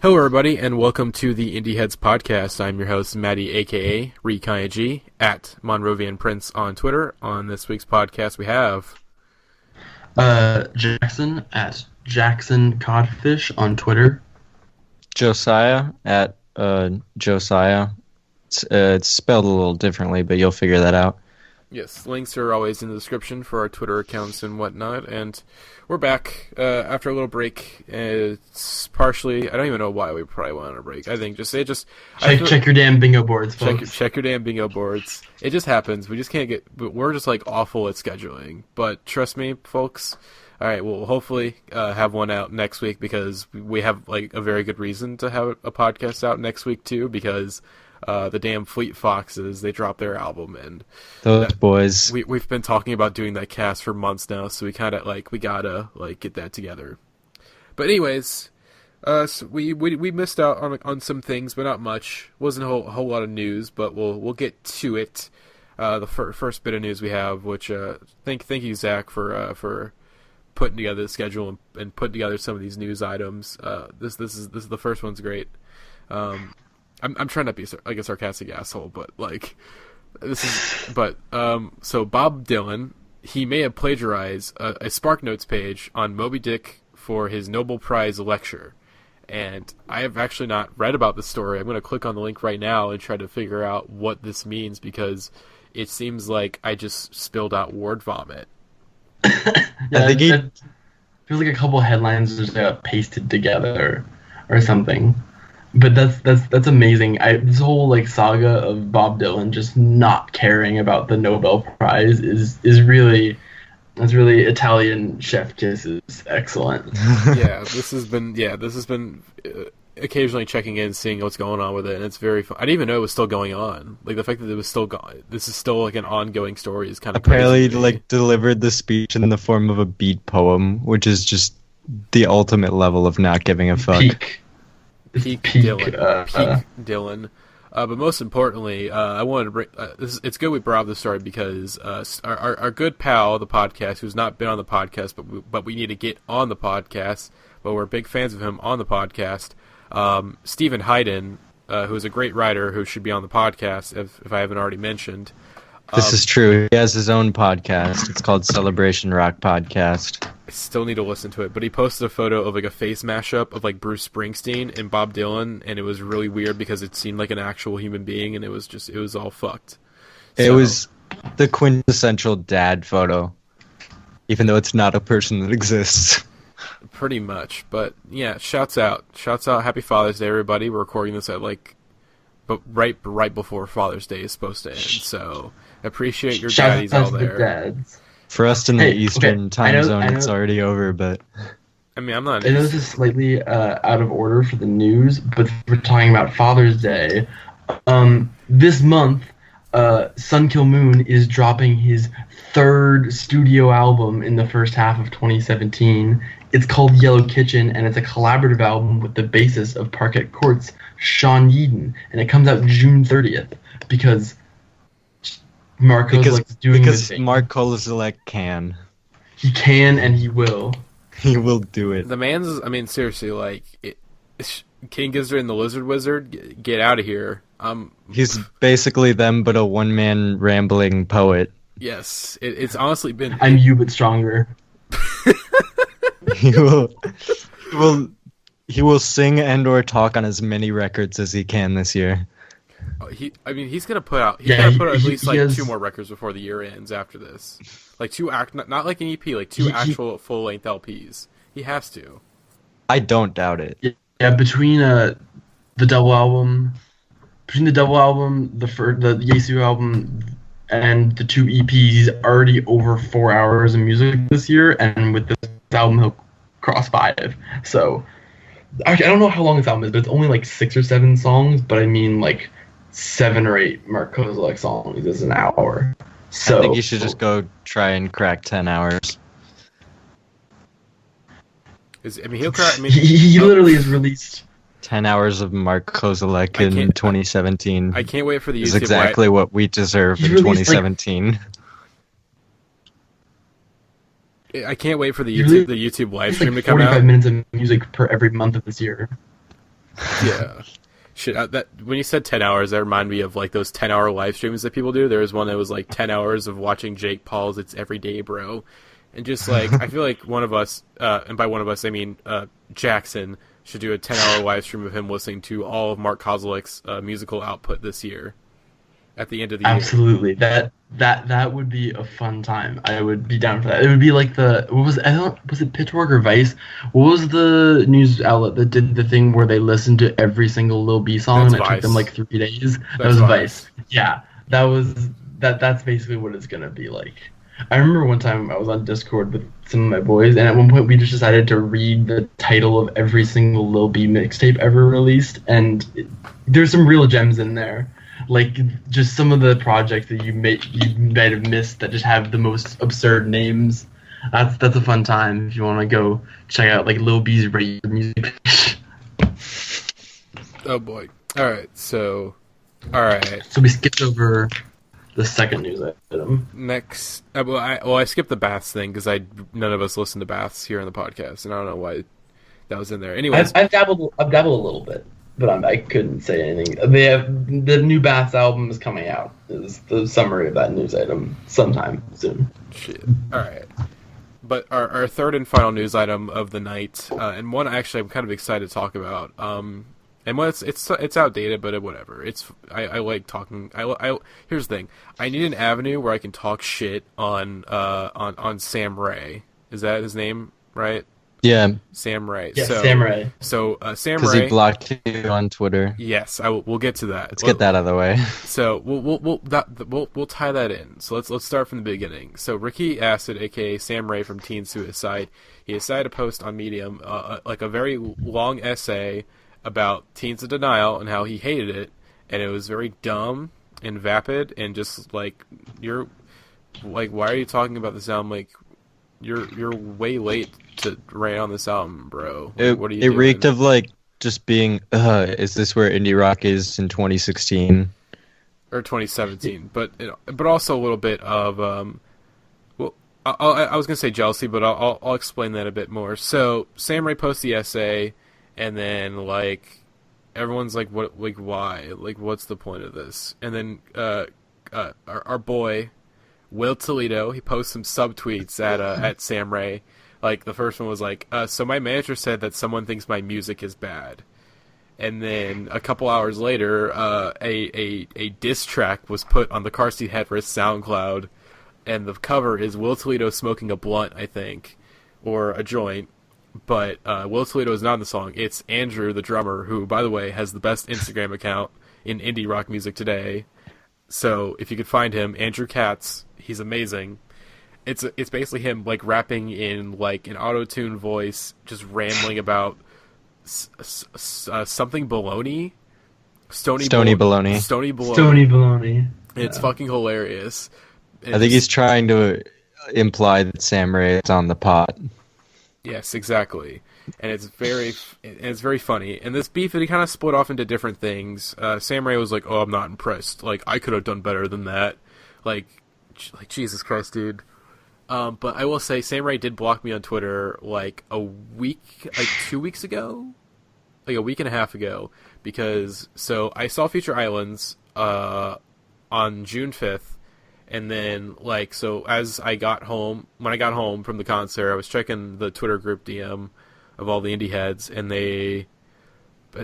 Hello, everybody, and welcome to the Indieheads Podcast. I'm your host, Matty, a.k.a. Rikayaji, at Monrovian Prince on Twitter. On this week's podcast, we have... Jackson, at Jackson Codfish on Twitter. Josiah, at Josiah. It's spelled a little differently, but you'll figure that out. Yes, links are always in the description for our Twitter accounts and whatnot, and we're back after a little break. It's partially, I don't even know why we probably went on a break. I think Check your damn bingo boards, folks. Check your damn bingo boards. It just happens. We just can't we're just like awful at scheduling. But trust me, folks. All right, we'll hopefully have one out next week because we have like a very good reason to have a podcast out next week too, because the damn Fleet Foxes, they dropped their album, and those boys. We've been talking about doing that cast for months now, so we gotta get that together. But anyways, so we missed out on some things, but not much. Wasn't a whole lot of news, but we'll get to it. The first bit of news we have, which thank you, Zach, for putting together the schedule and putting together some of these news items. This is the first one's great. I'm trying not to be like a sarcastic asshole, but like this is. But so Bob Dylan, he may have plagiarized a SparkNotes page on Moby Dick for his Nobel Prize lecture, and I have actually not read about this story. I'm going to click on the link right now and try to figure out what this means, because it seems like I just spilled out word vomit. Yeah, I think it feels like a couple headlines just pasted together or something. But that's amazing. This whole like saga of Bob Dylan just not caring about the Nobel Prize is really Italian chef kisses. Excellent. This has been occasionally checking in, seeing what's going on with it, and it's very fun. I didn't even know it was still going on. Like the fact that it was still gone. This is still like an ongoing story is kind of apparently crazy. Like delivered the speech in the form of a beat poem, which is just the ultimate level of not giving a fuck. Peak Dylan. But most importantly, I wanted to bring. It's good we brought up this story because our good pal, the podcast, who's not been on the podcast, but we need to get on the podcast. But we're big fans of him on the podcast. Stephen Hayden, who is a great writer, who should be on the podcast if I haven't already mentioned. This is true. He has his own podcast. It's called Celebration Rock Podcast. I still need to listen to it, but he posted a photo of like a face mashup of like Bruce Springsteen and Bob Dylan, and it was really weird because it seemed like an actual human being, and it was all fucked. It was the quintessential dad photo, even though it's not a person that exists. Pretty much, but yeah, shouts out, Happy Father's Day, everybody. We're recording this at but right before Father's Day is supposed to end, so appreciate your daddies all there. Dads. For us in the Eastern time zone, it's already over, but... I mean, I'm not... I know this is slightly out of order for the news, but we're talking about Father's Day. This month, Sun Kill Moon is dropping his third studio album in the first half of 2017. It's called Yellow Kitchen, and it's a collaborative album with the bassist of Parquet Court's Sean Yeadon, and it comes out June 30th, because... Mark Kozelek can. He can and he will. He will do it. The man's, I mean, seriously, like, King Gizzard and the Lizard Wizard, get out of here. He's basically them, but a one-man rambling poet. Yes, it's honestly been... I'm you, but stronger. He will sing and or talk on as many records as he can this year. He's gonna put out. He's gonna put out at least two more records before the year ends. After this, like not like an EP, like two actual full length LPs. He has to. I don't doubt it. Yeah, between the double album, the Yesu album, and the two EPs, he's already over 4 hours of music this year, and with this album he'll cross 5. So I don't know how long this album is, but it's only like 6 or 7 songs. But I mean like 7 or 8 Mark Kozelek songs is an hour. So I think you should just go try and crack 10 hours. He literally has released 10 hours of Mark Kozelek in 2017. I can't wait for the YouTube. Is exactly what we deserve in 2017. I can't wait for the YouTube live stream to come 45 out. minutes of music per every month of this year. Yeah. Shit, that when you said 10 hours, that reminded me of like those 10-hour live streams that people do. There was one that was like 10 hours of watching Jake Paul's It's Everyday Bro. And just like, I feel like one of us, and by one of us I mean Jackson, should do a 10-hour live stream of him listening to all of Mark Kozelek's musical output this year. At the end of the year. Absolutely. That would be a fun time. I would be down for that. It would be like was it Pitchfork or Vice? What was the news outlet that did the thing where they listened to every single Lil B song and it took them like 3 days? That was Vice. Yeah. That's basically what it's gonna be like. I remember one time I was on Discord with some of my boys, and at one point we just decided to read the title of every single Lil B mixtape ever released, and there's some real gems in there. Like, just some of the projects that you might have missed that just have the most absurd names. That's a fun time if you want to go check out, like, Lil B's radio music. Oh, boy. All right. So we skipped over the second news item. Next, I skipped the baths thing because none of us listen to baths here on the podcast, and I don't know why that was in there. Anyways, I've dabbled a little bit. But I couldn't say anything. They have the new Baths album is coming out. Is the summary of that news item sometime soon. Shit. All right. But our third and final news item of the night, and one actually I'm kind of excited to talk about. And one it's outdated, but whatever. I like talking. Here's the thing. I need an avenue where I can talk shit on Sam Ray. Is that his name, right? Yeah. Sam Ray. Yeah, Sam Ray. So Sam Ray. Because he blocked you on Twitter. Yes, we'll get to that. Let's get that out of the way. So we'll tie that in. So let's start from the beginning. So Ricky Acid, aka Sam Ray from Teen Suicide, he decided to post on Medium like a very long essay about Teens of Denial and how he hated it, and it was very dumb and vapid and just like you're like, why are you talking about this album? Like you're way late to rant on this album, bro. Like, what are you doing? It reeked of like just being, is this where indie rock is in 2016 or 2017? But also a little bit of well, I was gonna say jealousy, but I'll explain that a bit more. So Sam Ray posts the essay, and then like everyone's like, what, like why, like what's the point of this? And then our boy Will Toledo, he posts some subtweets at Sam Ray. Like, the first one was like, so my manager said that someone thinks my music is bad. And then a couple hours later, a diss track was put on the Car Seat Headrest SoundCloud, and the cover is Will Toledo smoking a blunt, I think, or a joint. But Will Toledo is not in the song. It's Andrew, the drummer, who, by the way, has the best Instagram account in indie rock music today. So if you could find him, Andrew Katz, he's amazing. It's basically him like rapping in like an auto-tune voice, just rambling about something baloney, Stony baloney. Stony baloney. It's fucking hilarious. I think he's trying to imply that Sam Ray is on the pot. Yes, exactly. And it's very funny. And this beef, it kind of split off into different things. Sam Ray was like, "Oh, I'm not impressed. Like, I could have done better than that." Like Jesus Christ, dude. But I will say, Sam Ray did block me on Twitter like 2 weeks ago, like a week and a half ago, because so I saw Future Islands on June 5th, and then like so as when I got home from the concert, I was checking the Twitter group DM of all the Indieheads, and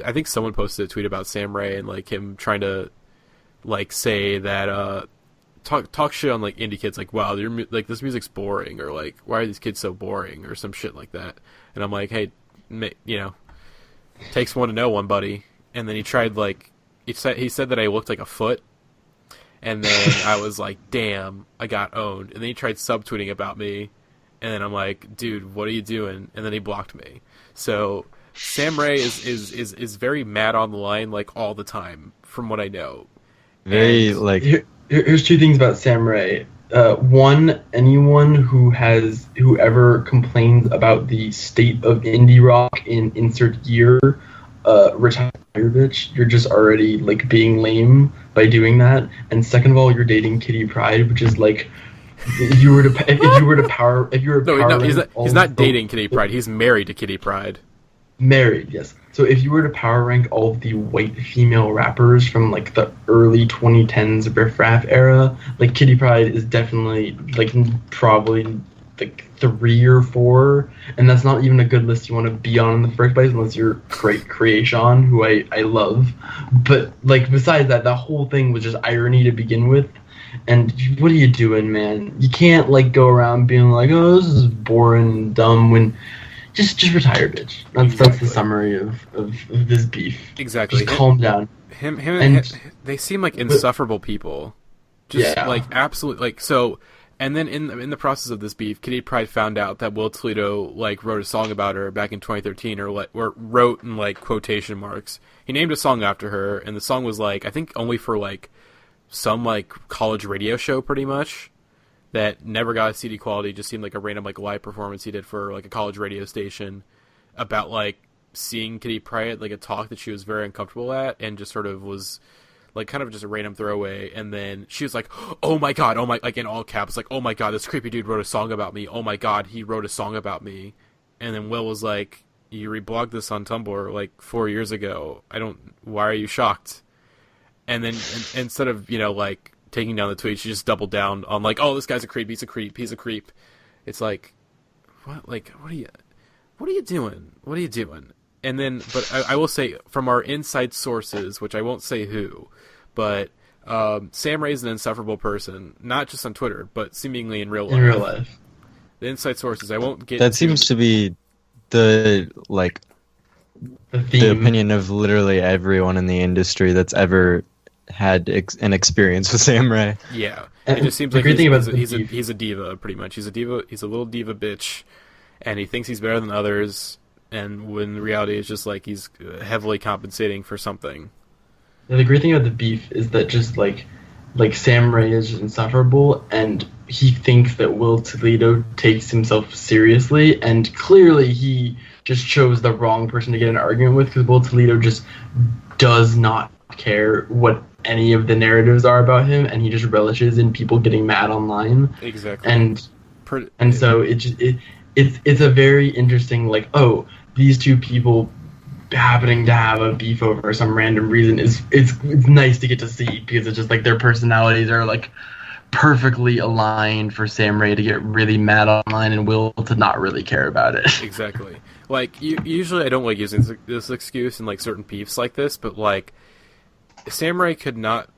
I think someone posted a tweet about Sam Ray and like him trying to like say that talk shit on like indie kids, like, wow, like this music's boring, or like, why are these kids so boring, or some shit like that. And I'm like, hey, you know, takes one to know one, buddy. And then he tried like he said that I looked like a foot, and then I was like, damn, I got owned. And then he tried subtweeting about me, and then I'm like, dude, what are you doing? And then he blocked me. So Sam Ray is very mad on the line like all the time, from what I know. Very like. Here's two things about Sam Ray. One, anyone who ever complains about the state of indie rock in insert year, retire, bitch. You're just already like being lame by doing that. And second of all, you're dating Kitty Pryde, which is like, if you were he's not dating Kitty Pryde. He's married to Kitty Pryde. Married, yes. So if you were to power rank all of the white female rappers from like the early 2010s Riff Raff era, like Kitty Pryde is definitely like probably like 3 or 4, and that's not even a good list you want to be on in the first place unless you're Great Creation, who I love. But like besides that, the whole thing was just irony to begin with. And what are you doing, man? You can't like go around being like, oh, this is boring and dumb when just retire, bitch. That's the summary of this beef. Exactly. Just calm down. Him, they seem like insufferable people. Just Yeah. like absolute like so. And then in the process of this beef, Kitty Pryde found out that Will Toledo like wrote a song about her back in 2013, or wrote in like quotation marks. He named a song after her, and the song was like I think only for like some like college radio show, pretty much, that never got a CD quality. Just seemed like a random like live performance he did for like a college radio station about like seeing Kitty Pryde like a talk that she was very uncomfortable at, and just sort of was like kind of just a random throwaway. And then she was like, oh my god, like in all caps, like, oh my god, this creepy dude wrote a song about me. Oh my god, he wrote a song about me. And then Will was like, you reblogged this on Tumblr like 4 years ago. Why are you shocked? And then instead of, like taking down the tweet, she just doubled down on like, oh, this guy's a creep, he's a creep. It's like, what? Like, what are you doing? And then, but I will say, from our inside sources, which I won't say who, but Sam Ray's an insufferable person, not just on Twitter, but seemingly in real life. In real life. The inside sources, I won't get. That seems to be the opinion of literally everyone in the industry that's ever had an experience with Sam Ray. Yeah, and it just seems like he's a diva, pretty much. He's a diva. He's a little diva bitch, and he thinks he's better than others. And when reality is just like he's heavily compensating for something. Yeah, the great thing about the beef is that just like Sam Ray is just insufferable, and he thinks that Will Toledo takes himself seriously, and clearly he just chose the wrong person to get an argument with, because Will Toledo just does not care what any of the narratives are about him, and he just relishes in people getting mad online. Exactly. And so it's a very interesting, like, oh, these two people happening to have a beef over some random reason it's nice to get to see, because it's just like their personalities are like perfectly aligned for Sam Ray to get really mad online and Will to not really care about it. Exactly. Like, usually I don't like using this excuse in like certain beefs like this, but like Sam Ray could not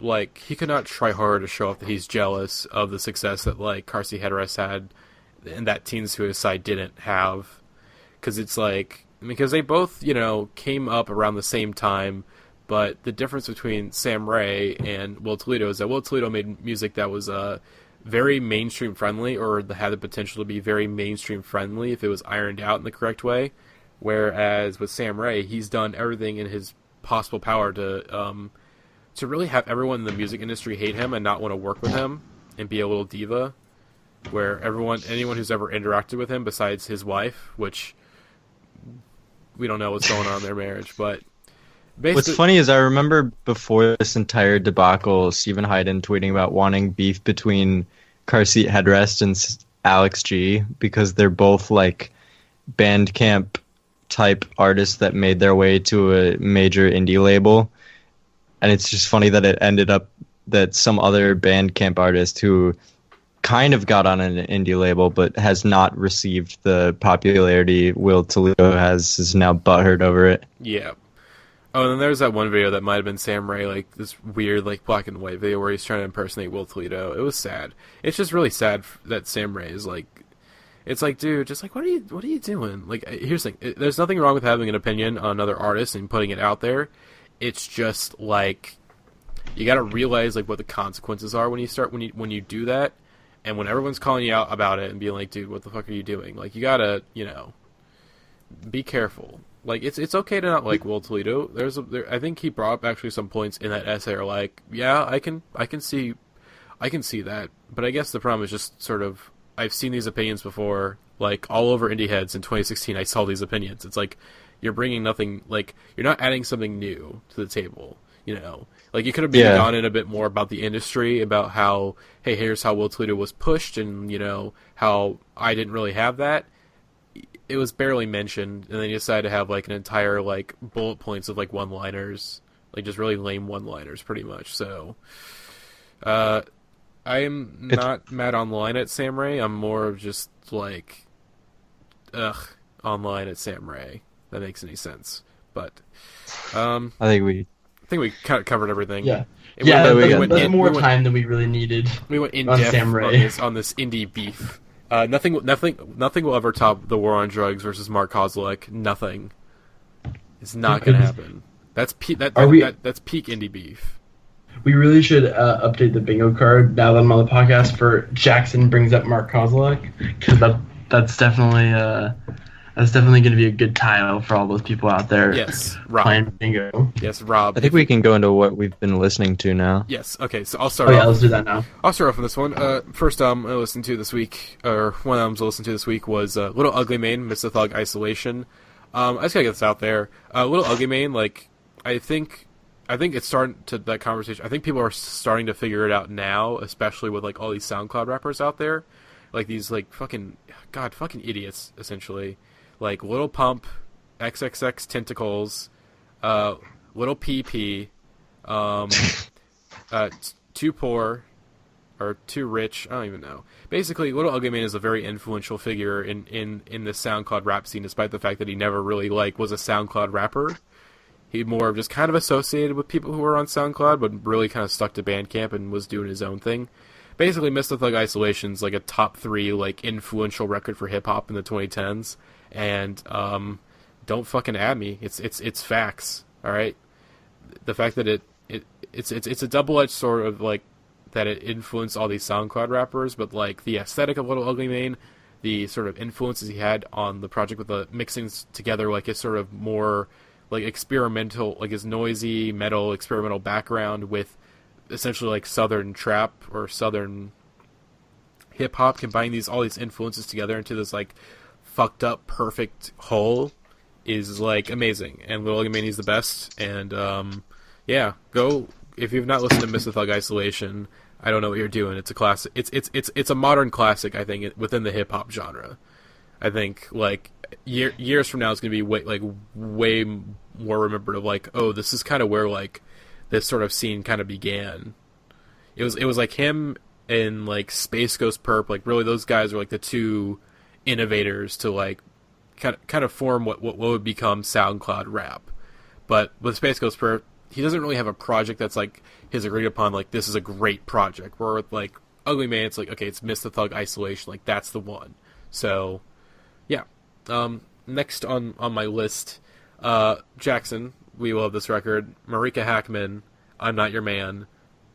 try harder to show off that he's jealous of the success that like Car Seat Headrest had and that Teen Suicide didn't have, because it's like, because they both, came up around the same time, but the difference between Sam Ray and Will Toledo is that Will Toledo made music that was very mainstream friendly, or had the potential to be very mainstream friendly if it was ironed out in the correct way, whereas with Sam Ray, he's done everything in his possible power to really have everyone in the music industry hate him and not want to work with him and be a little diva, where anyone who's ever interacted with him besides his wife, which we don't know what's going on in their marriage, but what's funny is I remember before this entire debacle, Stephen Hayden tweeting about wanting beef between Car Seat Headrest and Alex G, because they're both like Bandcamp type artists that made their way to a major indie label. And it's just funny that it ended up that some other Bandcamp artist who kind of got on an indie label but has not received the popularity Will Toledo has, is now butthurt over it. Yeah. Oh, and then there's that one video that might have been Sam Ray, like this weird like black and white video where he's trying to impersonate Will Toledo. It was sad. It's just really sad that Sam Ray is like, it's like, dude, just like, what are you doing? Like, here's the thing. There's nothing wrong with having an opinion on another artist and putting it out there. It's just like, you got to realize like what the consequences are when you do that. And when everyone's calling you out about it and being like, dude, what the fuck are you doing? Like, you gotta, be careful. Like, it's okay to not like Will Toledo. I think he brought up actually some points in that essay are like, yeah, I can see that. But I guess the problem is just sort of, I've seen these opinions before, like all over Indieheads in 2016. I saw these opinions. It's like, you're bringing nothing, like, you're not adding something new to the table. Like, you could have maybe gone in a bit more about the industry, about how, hey, here's how Will Toledo was pushed, and, how I didn't really have that. it was barely mentioned, and then you decided to have like an entire like bullet points of like one-liners, like just really lame one-liners, pretty much. So, I am not mad online at Sam Ray. I'm more of just like, online at Sam Ray. If that makes any sense, but I think we kind of covered everything. Yeah. We That's more time than we really needed. We went in on depth Sam Ray. on this indie beef. Nothing will ever top the War on Drugs versus Mark Kozelek. Nothing. It's not going to happen. That's that's peak indie beef. We really should update the bingo card now that I'm on the podcast for Jackson brings up Mark Kozelek, because that's definitely going to be a good tile for all those people out there. Yes, Rob. Playing bingo. Yes, Rob. I think we can go into what we've been listening to now. Yes. Okay. So I'll start. Let's do that now. I'll start off with this one. First album I listened to this week, or one album I listened to this week was Little Ugly Mane, Mr. Thug Isolation. I just gotta get this out there. Little Ugly Mane, like I think it's starting to that conversation. I think people are starting to figure it out now, especially with like all these SoundCloud rappers out there, like these like fucking idiots essentially. Like Little Pump, XXX Tentacles, Little PP, Too Poor, or Too Rich, I don't even know. Basically, Little Ugly Mane is a very influential figure in the SoundCloud rap scene, despite the fact that he never really like was a SoundCloud rapper. He more just kind of associated with people who were on SoundCloud, but really kind of stuck to Bandcamp and was doing his own thing. Basically, Mr. Thug Isolation's like a top 3 like influential record for hip hop in the 2010s. And don't fucking at me. It's facts. All right. The fact that it's a double-edged sword of like that it influenced all these SoundCloud rappers, but like the aesthetic of Little Ugly Mane, the sort of influences he had on the project with the mixing together like his sort of more like experimental, like his noisy metal experimental background with essentially like southern trap or southern hip hop, combining all these influences together into this like fucked up perfect whole is like amazing, and Little Ugly Mane is the best. And go if you've not listened to Mr. Thug Isolation, I don't know what you're doing. It's a classic. It's a modern classic, I think, within the hip hop genre. I think like years from now it's gonna be way more remembered of like, oh, this is kind of where like this sort of scene kind of began. It was like him and like Space Ghost Perp, like really those guys are like the two innovators to like kind of form what would become SoundCloud rap. But with Space Ghost Perp, he doesn't really have a project that's like his agreed upon, like this is a great project. Where with like Ugly Mane, it's like, okay, it's Mr. Thug Isolation, like that's the one. So yeah. Next on my list, Jackson, we love this record. Marika Hackman, I'm Not Your Man.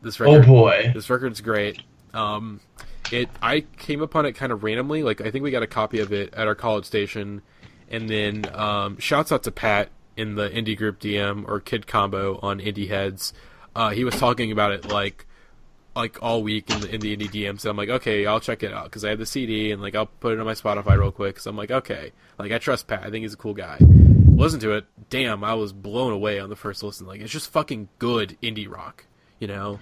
This record, oh boy, this record's great. I came upon it kind of randomly. Like I think we got a copy of it at our college station, and then shouts out to Pat in the indie group DM or Kid Combo on Indieheads. He was talking about it like all week in the indie DM. So I'm like, okay, I'll check it out because I have the CD and like I'll put it on my Spotify real quick. So I'm like, okay, like I trust Pat. I think he's a cool guy. Listen to it. Damn, I was blown away on the first listen. Like it's just fucking good indie rock, you know.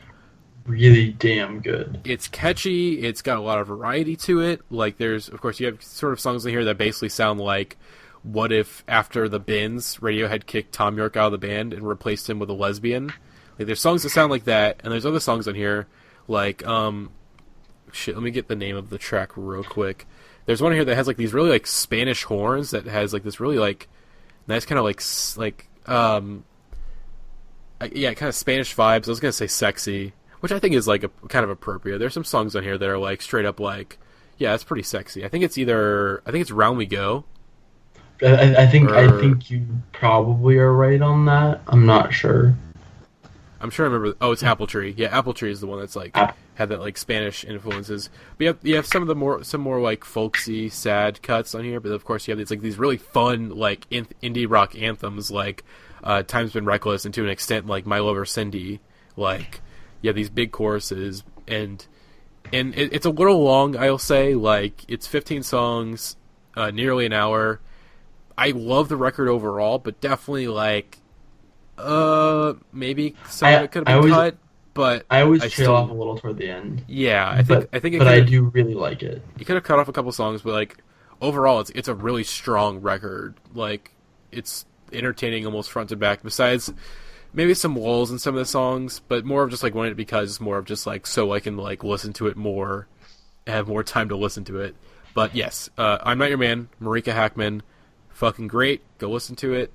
Really damn good. It's catchy. It's got a lot of variety to it. Like there's, of course, you have sort of songs in here that basically sound like, what if after the Bins, Radiohead kicked Tom York out of the band and replaced him with a lesbian? Like there's songs that sound like that, and there's other songs on here like let me get the name of the track real quick. There's one here that has like these really like Spanish horns that has like this really like nice kind of like kind of Spanish vibes. I was gonna say sexy, which I think is like a kind of appropriate. There's some songs on here that are like straight up like, yeah, it's pretty sexy. I think it's Round We Go. I think you probably are right on that. I'm not sure. I'm sure I remember. Oh, it's Apple Tree. Yeah, Apple Tree is the one that's like had that like Spanish influences. But you have some more like folksy, sad cuts on here. But of course you have these really fun like indie rock anthems like Time's Been Reckless, and to an extent like My Lover Cindy. Like you have these big choruses, and it's a little long, I'll say. Like it's 15 songs, nearly an hour. I love the record overall, but definitely like maybe some of it could have been cut, but I always trail off a little toward the end. Yeah, I think I do really like it. You could have cut off a couple songs, but like overall, it's a really strong record. Like, it's entertaining almost front to back. Besides maybe some lulls in some of the songs, but more of just like wanting it because it's more of just like so I can like listen to it more, have more time to listen to it. But yes, I'm Not Your Man, Marika Hackman, fucking great. Go listen to it.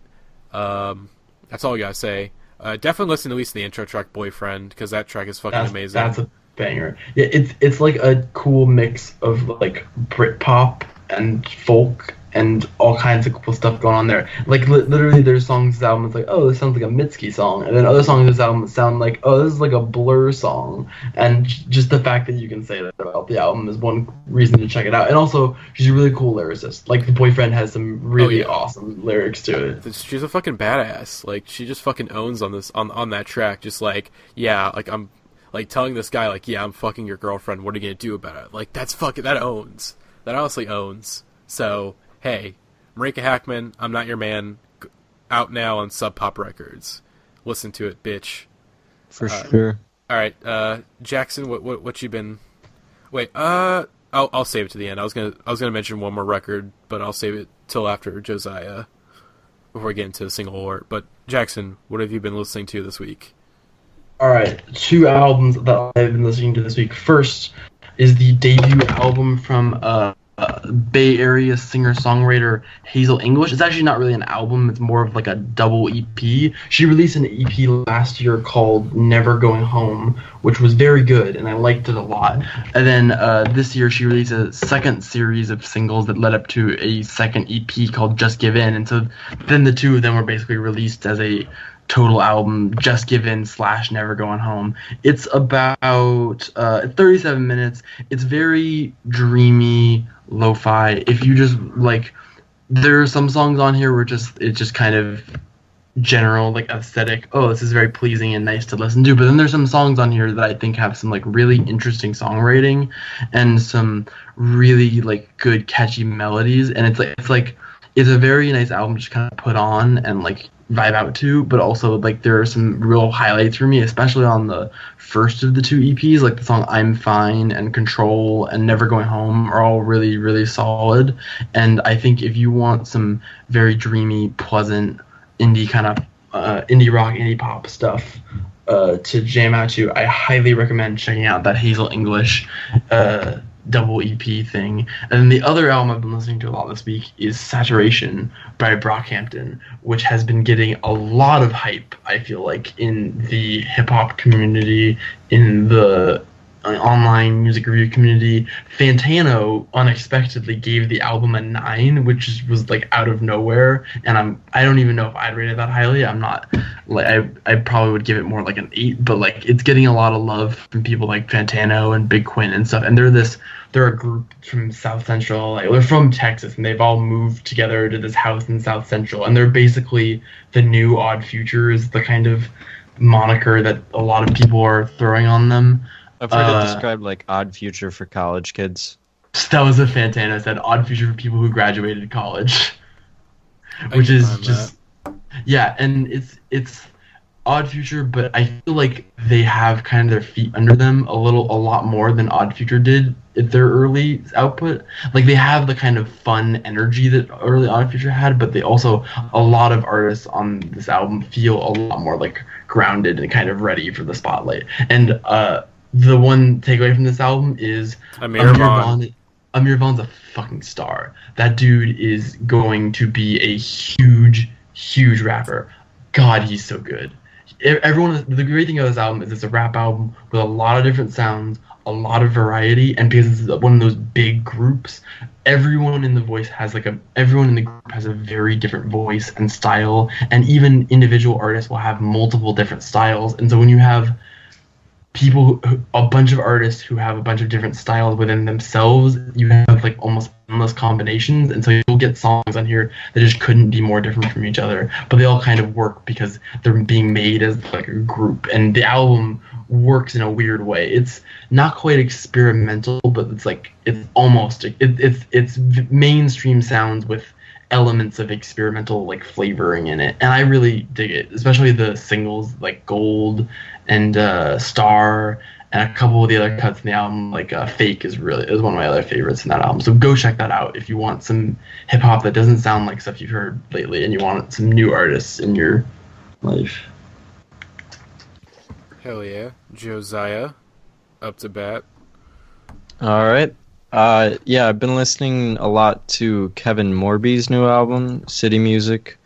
That's all I gotta say. Definitely listen to at least the intro track, Boyfriend, because that track is fucking amazing. That's a banger. Yeah, it's like a cool mix of like Britpop and folk and all kinds of cool stuff going on there. Like literally, there's songs in this album that's like, oh, this sounds like a Mitski song, and then other songs in this album sound like, oh, this is like a Blur song. And just the fact that you can say that about the album is one reason to check it out. And also, she's a really cool lyricist. Like, The Boyfriend has some really awesome lyrics to it. She's a fucking badass. Like, she just fucking owns on this on that track. Just like, yeah, like I'm like telling this guy like, yeah, I'm fucking your girlfriend. What are you gonna do about it? Like, that's fucking that owns. That honestly owns. So. Hey, Marika Hackman, I'm Not Your Man, out now on Sub Pop Records. Listen to it, bitch. For sure. All right, Jackson, what you been? Wait, I'll save it to the end. I was gonna mention one more record, but I'll save it till after Josiah, before we get into a single alert. But Jackson, what have you been listening to this week? All right, 2 albums that I've been listening to this week. First is the debut album from Bay Area singer-songwriter Hazel English. It's actually not really an album, it's more of like a double EP. She released an EP last year called Never Going Home, which was very good, and I liked it a lot. And then this year she released a second series of singles that led up to a second EP called Just Give In, and so then the 2 of them were basically released as a total album, Just Give In / Never Going Home. It's about 37 minutes. It's very dreamy, lo-fi. If you just like, there are some songs on here where it's just kind of general, like aesthetic. Oh, this is very pleasing and nice to listen to. But then there's some songs on here that I think have some like really interesting songwriting and some really like good catchy melodies. And it's a very nice album to just kind of put on and like vibe out to, but also like there are some real highlights for me, especially on the first of the 2 EPs. Like the song I'm Fine and Control and Never Going Home are all really, really solid. And I think if you want some very dreamy, pleasant indie kind of indie rock, indie pop stuff to jam out to, I highly recommend checking out that Hazel English double EP thing. And then the other album I've been listening to a lot this week is Saturation by Brockhampton, which has been getting a lot of hype, I feel like, in the hip-hop community, in the online music review community. Fantano unexpectedly gave the album a 9, which was like out of nowhere, and I don't even know if I'd rate it that highly. I'm not like I probably would give it more like an 8, but like it's getting a lot of love from people like Fantano and Big Quinn and stuff. And they're a group from South Central, like they're from Texas, and they've all moved together to this house in South Central, and they're basically the new Odd Future is the kind of moniker that a lot of people are throwing on them. I've heard it described like Odd Future for college kids. That was what Fantana said, Odd Future for people who graduated college. Which is just... Yeah, and it's Odd Future, but I feel like they have kind of their feet under them a lot more than Odd Future did at their early output. Like, they have the kind of fun energy that early Odd Future had, but they also, a lot of artists on this album feel a lot more like grounded and kind of ready for the spotlight. And the one takeaway from this album is Amir Vaughn's a fucking star. That dude is going to be a huge, huge rapper. God, he's so good. The great thing about this album is it's a rap album with a lot of different sounds, a lot of variety, and because it's one of those big groups, everyone in the group has a very different voice and style, and even individual artists will have multiple different styles. And so when you have a bunch of artists who have a bunch of different styles within themselves, you have like almost endless combinations, and so you'll get songs on here that just couldn't be more different from each other, but they all kind of work because they're being made as like a group, and the album works in a weird way. It's not quite experimental, but it's mainstream sounds with elements of experimental like flavoring in it, and I really dig it, especially the singles like Gold and Star and a couple of the other cuts in the album, like "Fake" is one of my other favorites in that album. So go check that out if you want some hip hop that doesn't sound like stuff you've heard lately, and you want some new artists in your life. Hell yeah, Josiah, up to bat. All right. Yeah, I've been listening a lot to Kevin Morby's new album, City Music.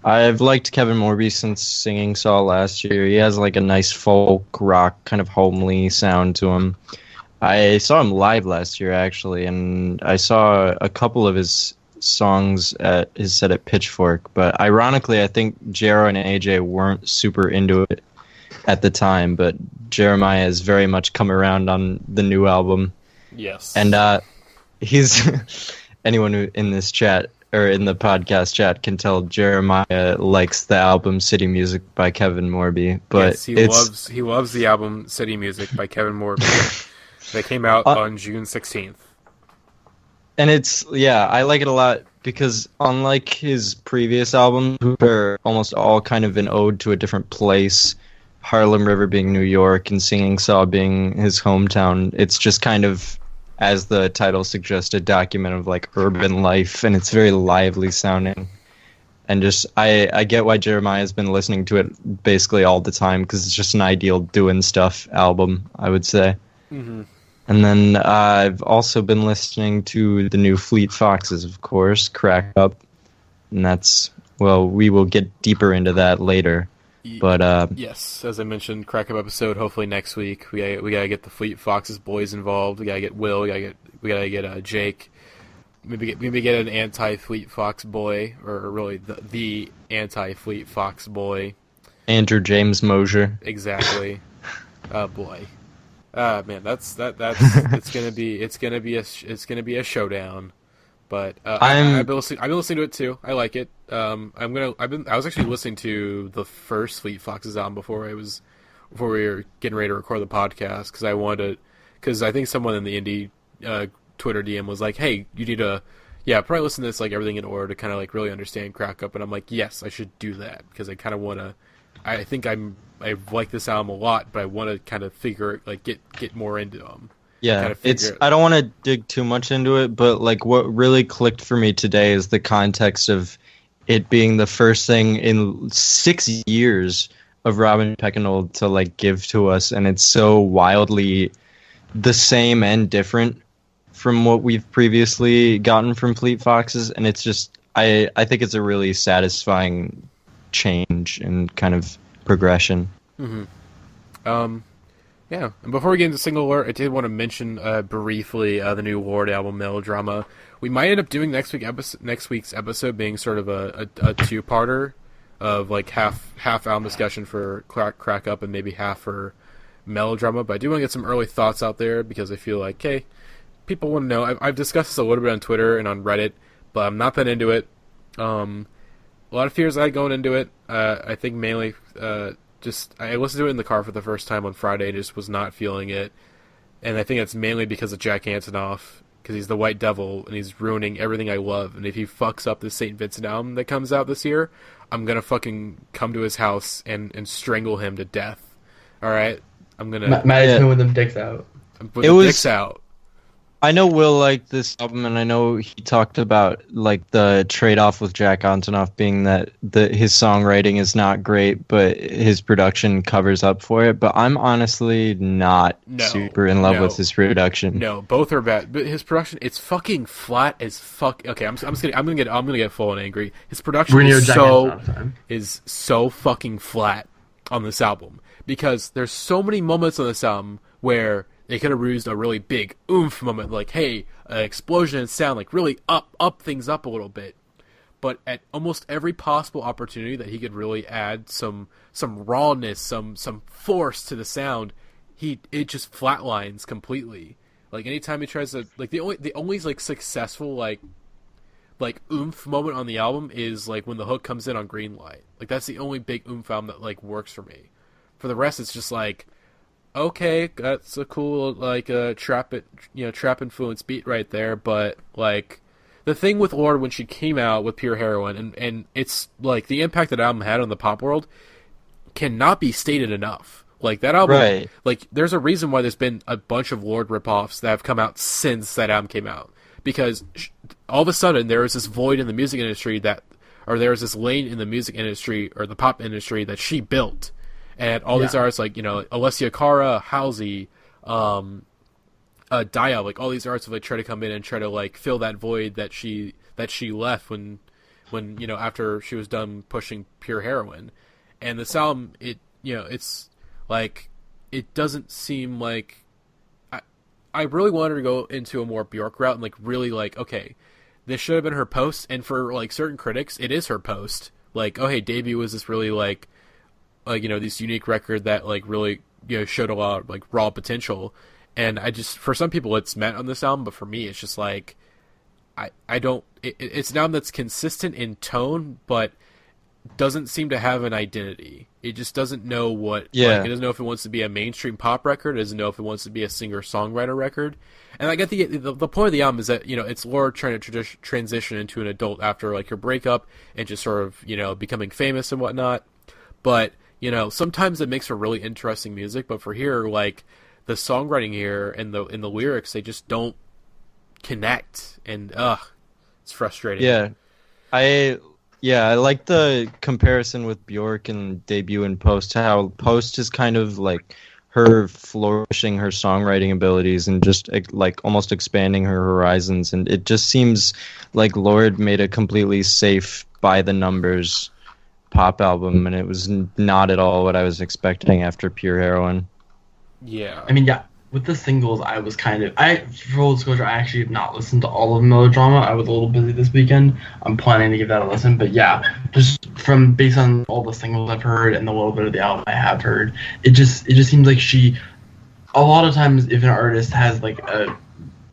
I've liked Kevin Morby since Singing Saw last year. He has like a nice folk rock kind of homely sound to him. I saw him live last year actually, and I saw a couple of his songs at his set at Pitchfork. But ironically, I think Jero and AJ weren't super into it at the time. But Jeremiah has very much come around on the new album. Yes. And he's anyone who in this chat or in the podcast chat can tell Jeremiah likes the album City Music by Kevin Morby. But yes, he loves the album City Music by Kevin Morby. That came out on June 16th. And I like it a lot because unlike his previous albums, which are almost all kind of an ode to a different place, Harlem River being New York and Singing Saw being his hometown, it's just kind of, as the title suggests, a document of like urban life, and it's very lively sounding. And just I get why Jeremiah's been listening to it basically all the time, because it's just an ideal doing stuff album, I would say. Mm-hmm. And then I've also been listening to the new Fleet Foxes, of course, Crack Up, and we will get deeper into that later. But yes, as I mentioned, Crack Up episode hopefully next week. We gotta get the Fleet Foxes boys involved. We gotta get Will. We gotta get Jake. Maybe get an anti-Fleet Fox boy, or really the anti-Fleet Fox boy. Andrew James Mosier. Exactly. Oh boy. Man, that's it's gonna be a showdown. But I've been listening to it too. I like it. I was actually listening to the first Fleet Foxes album before we were getting ready to record the podcast, because I think someone in the indie Twitter DM was like, "Hey, you need to probably listen to this like everything in order to kind of like really understand Crack Up." And I'm like, "Yes, I should do that because I kind of want to. I think I like this album a lot, but I want to kind of get more into them." Yeah, I don't want to dig too much into it, but like what really clicked for me today is the context of it being the first thing in 6 years of Robin Pecknold to like give to us, and it's so wildly the same and different from what we've previously gotten from Fleet Foxes, and it's just I think it's a really satisfying change and kind of progression. Mm-hmm. Yeah, and before we get into Single Alert, I did want to mention briefly the new Lorde album, Melodrama. We might end up doing next week's episode being sort of a two-parter of like half album discussion for Crack Up and maybe half for Melodrama. But I do want to get some early thoughts out there because I feel like, hey, people want to know. I've discussed this a little bit on Twitter and on Reddit, but I'm not that into it. A lot of fears I had going into it. I think mainly... I listened to it in the car for the first time on Friday and just was not feeling it. And I think that's mainly because of Jack Antonoff, because he's the White Devil and he's ruining everything I love. And if he fucks up the St. Vincent album that comes out this year, I'm going to fucking come to his house and strangle him to death. Alright? I'm going to... Matty's with them dicks out. Dicks out. I know Will liked this album, and I know he talked about like the trade-off with Jack Antonoff being that his songwriting is not great, but his production covers up for it. But I'm honestly not super in love with his production. No, both are bad. But his production, it's fucking flat as fuck. Okay, I'm gonna get full and angry. His production is so fucking flat on this album because there's so many moments on this album where they could have used a really big oomph moment, like, hey, an explosion in sound, like really up things up a little bit. But at almost every possible opportunity that he could really add some rawness, some force to the sound, it just flatlines completely. Like anytime he tries to, like the only like successful like oomph moment on the album is like when the hook comes in on Green Light. Like that's the only big oomph album that like works for me. For the rest, it's just like, okay, that's a cool like trap influence beat right there, but like the thing with Lorde when she came out with Pure Heroine and it's like the impact that album had on the pop world cannot be stated enough. Like, that album, Right. like, there's a reason why there's been a bunch of Lorde ripoffs that have come out since that album came out. Because all of a sudden, there was this void in the music industry or there was this lane in the music industry, or the pop industry, that she built. And all these artists, like, Alessia Cara, Halsey, Dia, like, all these artists have, like, try to come in and try to, like, fill that void that she left when after she was done pushing pure heroin. And this album, it's like, it doesn't seem like, I really wanted to go into a more Bjork route and, like, really, like, okay, this should have been her post, and for, like, certain critics, it is her post. Like, oh, hey, Debut was this really, like, this unique record that, like, really, showed a lot of, like, raw potential. And for some people, it's meant on this album, but for me, it's just, like, it's an album that's consistent in tone, but doesn't seem to have an identity. It just doesn't know what. Yeah. Like, it doesn't know if it wants to be a mainstream pop record. It doesn't know if it wants to be a singer-songwriter record. And I get the point of the album is that, it's Laura trying to transition into an adult after, like, her breakup and just sort of, becoming famous and whatnot. But, sometimes it makes for really interesting music. But for here, like, the songwriting here and in the lyrics, they just don't connect. And, it's frustrating. Yeah. I like the comparison with Bjork and Debut and Post, how Post is kind of like her flourishing her songwriting abilities and just like almost expanding her horizons. And it just seems like Lorde made a completely safe, by the numbers pop album, and it was not at all what I was expecting after Pure Heroin. Yeah. I mean, yeah, with the singles, I was for full disclosure, I actually have not listened to all of Melodrama. I was a little busy this weekend. I'm planning to give that a listen, but yeah, just based on all the singles I've heard and the little bit of the album I have heard, it just seems like a lot of times, if an artist has, like, a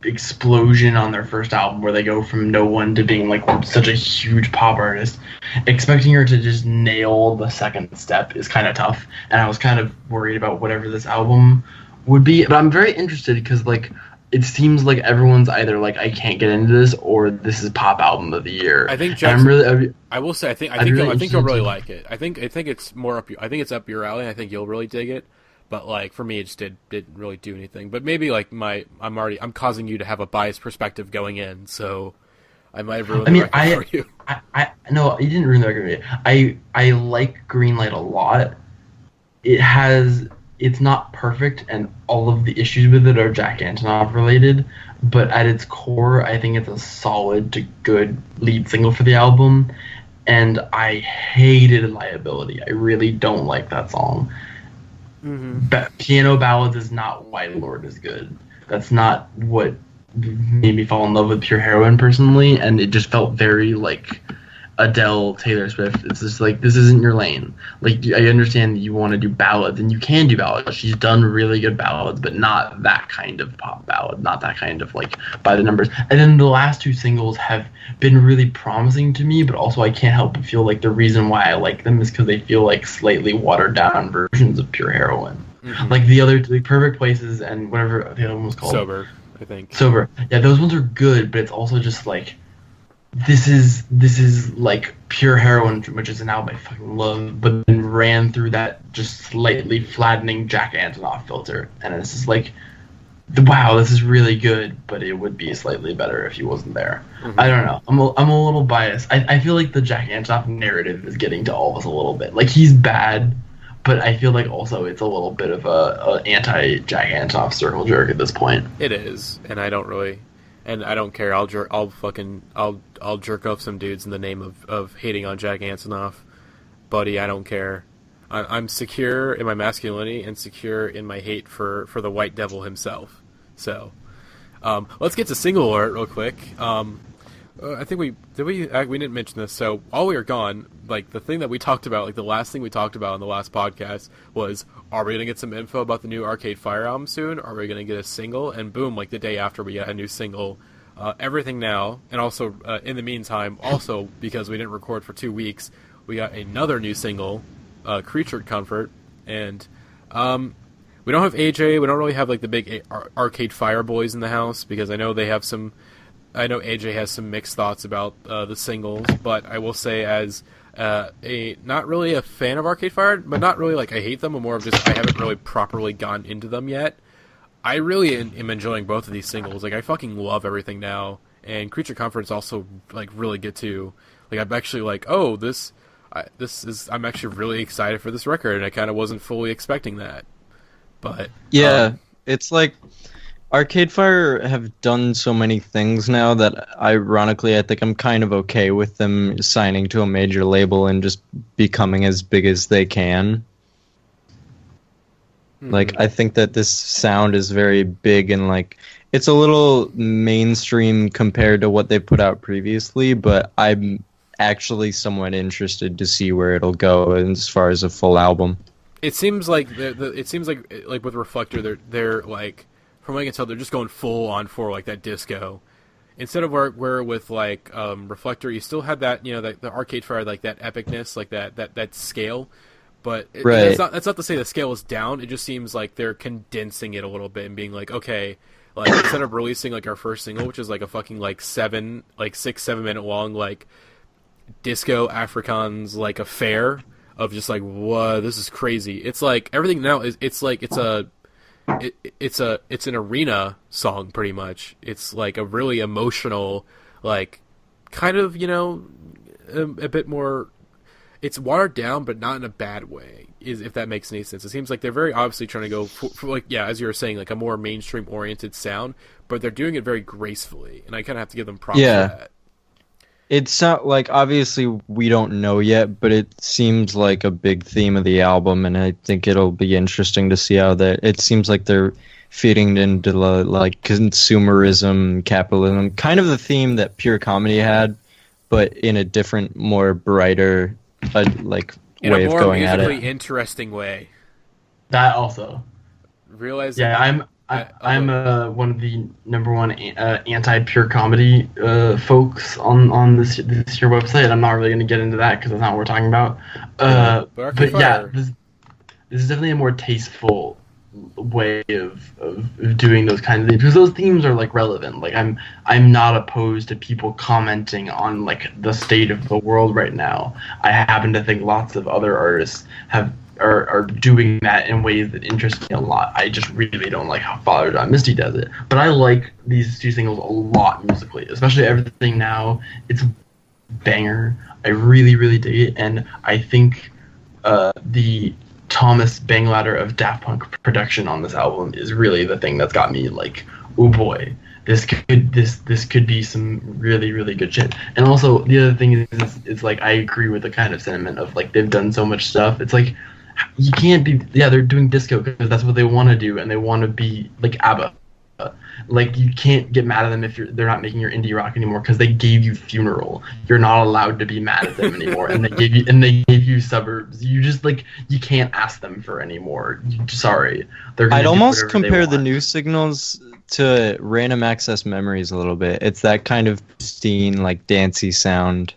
explosion on their first album where they go from no one to being, like, such a huge pop artist, expecting her to just nail the second step is kind of tough. And I was kind of worried about whatever this album would be, but I'm very interested because, like, it seems like everyone's either like, I can't get into this, or this is pop album of the year. I think Jackson, I will say I think you'll really like it. I think it's more up. I think it's up your alley. I think you'll really dig it. But, like, for me, it just didn't really do anything. But maybe, like, I'm causing you to have a biased perspective going in, so I might have ruined the record for you. No, you didn't ruin the record for me. I like Greenlight a lot. It's not perfect, and all of the issues with it are Jack Antonoff related, but at its core, I think it's a solid to good lead single for the album, and I hated Liability. I really don't like that song. Mm-hmm. Piano Ballads is not why Lorde is good. That's not what made me fall in love with Pure Heroin personally, and it just felt very, like, Adele, Taylor Swift. It's just like, this isn't your lane. Like, I understand that you want to do ballads, and you can do ballads. She's done really good ballads, but not that kind of pop ballad, not that kind of, like, by the numbers. And then the last two singles have been really promising to me, but also I can't help but feel like the reason why I like them is because they feel like slightly watered down versions of Pure Heroin. Mm-hmm. Like the other, like, Perfect Places and whatever the other one was called. Sober, I think. Sober. Yeah, those ones are good, but it's also just like, this is like Pure Heroin, which is an album I fucking love, but then ran through that just slightly flattening Jack Antonoff filter, and it's just like, wow, this is really good, but it would be slightly better if he wasn't there. Mm-hmm. I don't know. I'm a little biased. I feel like the Jack Antonoff narrative is getting to all of us a little bit. Like, he's bad, but I feel like also it's a little bit of a anti-Jack Antonoff circle jerk at this point. It is, and I don't care. I'll jerk off some dudes in the name of hating on Jack Antonoff, buddy. I don't care. I'm secure in my masculinity and secure in my hate for the White Devil himself. So, let's get to single alert real quick. I think we didn't mention this. So while we were gone, like, the thing that we talked about, like, the last thing we talked about in the last podcast was, are we gonna get some info about the new Arcade Fire album soon? Are we gonna get a single? And boom, like, the day after, we got a new single. Everything Now, and also in the meantime, also because we didn't record for 2 weeks, we got another new single, Creatured Comfort, and we don't have AJ. We don't really have, like, the big Arcade Fire boys in the house, because I know AJ has some mixed thoughts about the singles, but I will say, as Not really a fan of Arcade Fire, but not really like I hate them, but more of just I haven't really properly gotten into them yet. I really am enjoying both of these singles. Like I fucking love Everything Now, and Creature Comfort is also like really good too. Like I'm actually like, oh, I'm actually really excited for this record, and I kind of wasn't fully expecting that. But yeah, it's like Arcade Fire have done so many things now that ironically I think I'm kind of okay with them signing to a major label and just becoming as big as they can. Mm-hmm. Like I think that this sound is very big and like it's a little mainstream compared to what they put out previously, but I'm actually somewhat interested to see where it'll go as far as a full album. It seems like with Reflector they're like, from what I can tell, they're just going full on for like that disco, instead of where with like Reflector you still had that, you know, the Arcade Fire, like that epicness, like that scale, but right. That's not to say the scale is down. It just seems like they're condensing it a little bit and being like, okay, like instead of releasing like our first single, which is like a fucking 6-7 minute long like disco Afrikaans like affair of just like, whoa, this is crazy. It's like Everything Now is it's an arena song pretty much. It's like a really emotional, like kind of, you know, a bit more. It's watered down, but not in a bad way. If that makes any sense. It seems like they're very obviously trying to go for like, yeah, as you were saying, like a more mainstream oriented sound, but they're doing it very gracefully, and I kind of have to give them props for that. It's not like, obviously we don't know yet, but it seems like a big theme of the album, and I think it'll be interesting to see how that. It seems like they're feeding into like consumerism, capitalism, kind of the theme that Pure Comedy had, but in a different, more brighter, like in way of going at it. In a more musically interesting way. That also. Realizing. Yeah, I'm one of the number one anti-pure comedy folks on this your website. I'm not really going to get into that because that's not what we're talking about. But yeah, this is definitely a more tasteful way of doing those kinds of things, because those themes are like relevant. Like I'm not opposed to people commenting on like the state of the world right now. I happen to think lots of other artists are doing that in ways that interest me a lot. I just really don't like how Father John Misty does it. But I like these two singles a lot musically, especially Everything Now. It's a banger. I really, really dig it. And I think the Thomas Banglader of Daft Punk production on this album is really the thing that's got me like, oh boy, this could be some really, really good shit. And also the other thing is like, I agree with the kind of sentiment of like, they've done so much stuff. It's like, you can't be, they're doing disco because that's what they want to do, and they want to be like ABBA. Like, you can't get mad at them if they're not making your indie rock anymore because they gave you Funeral. You're not allowed to be mad at them anymore, and they gave you Suburbs. You just like, you can't ask them for any more. Sorry, I'd almost compare the new signals to Random Access Memories a little bit. It's that kind of pristine, like dancey sound.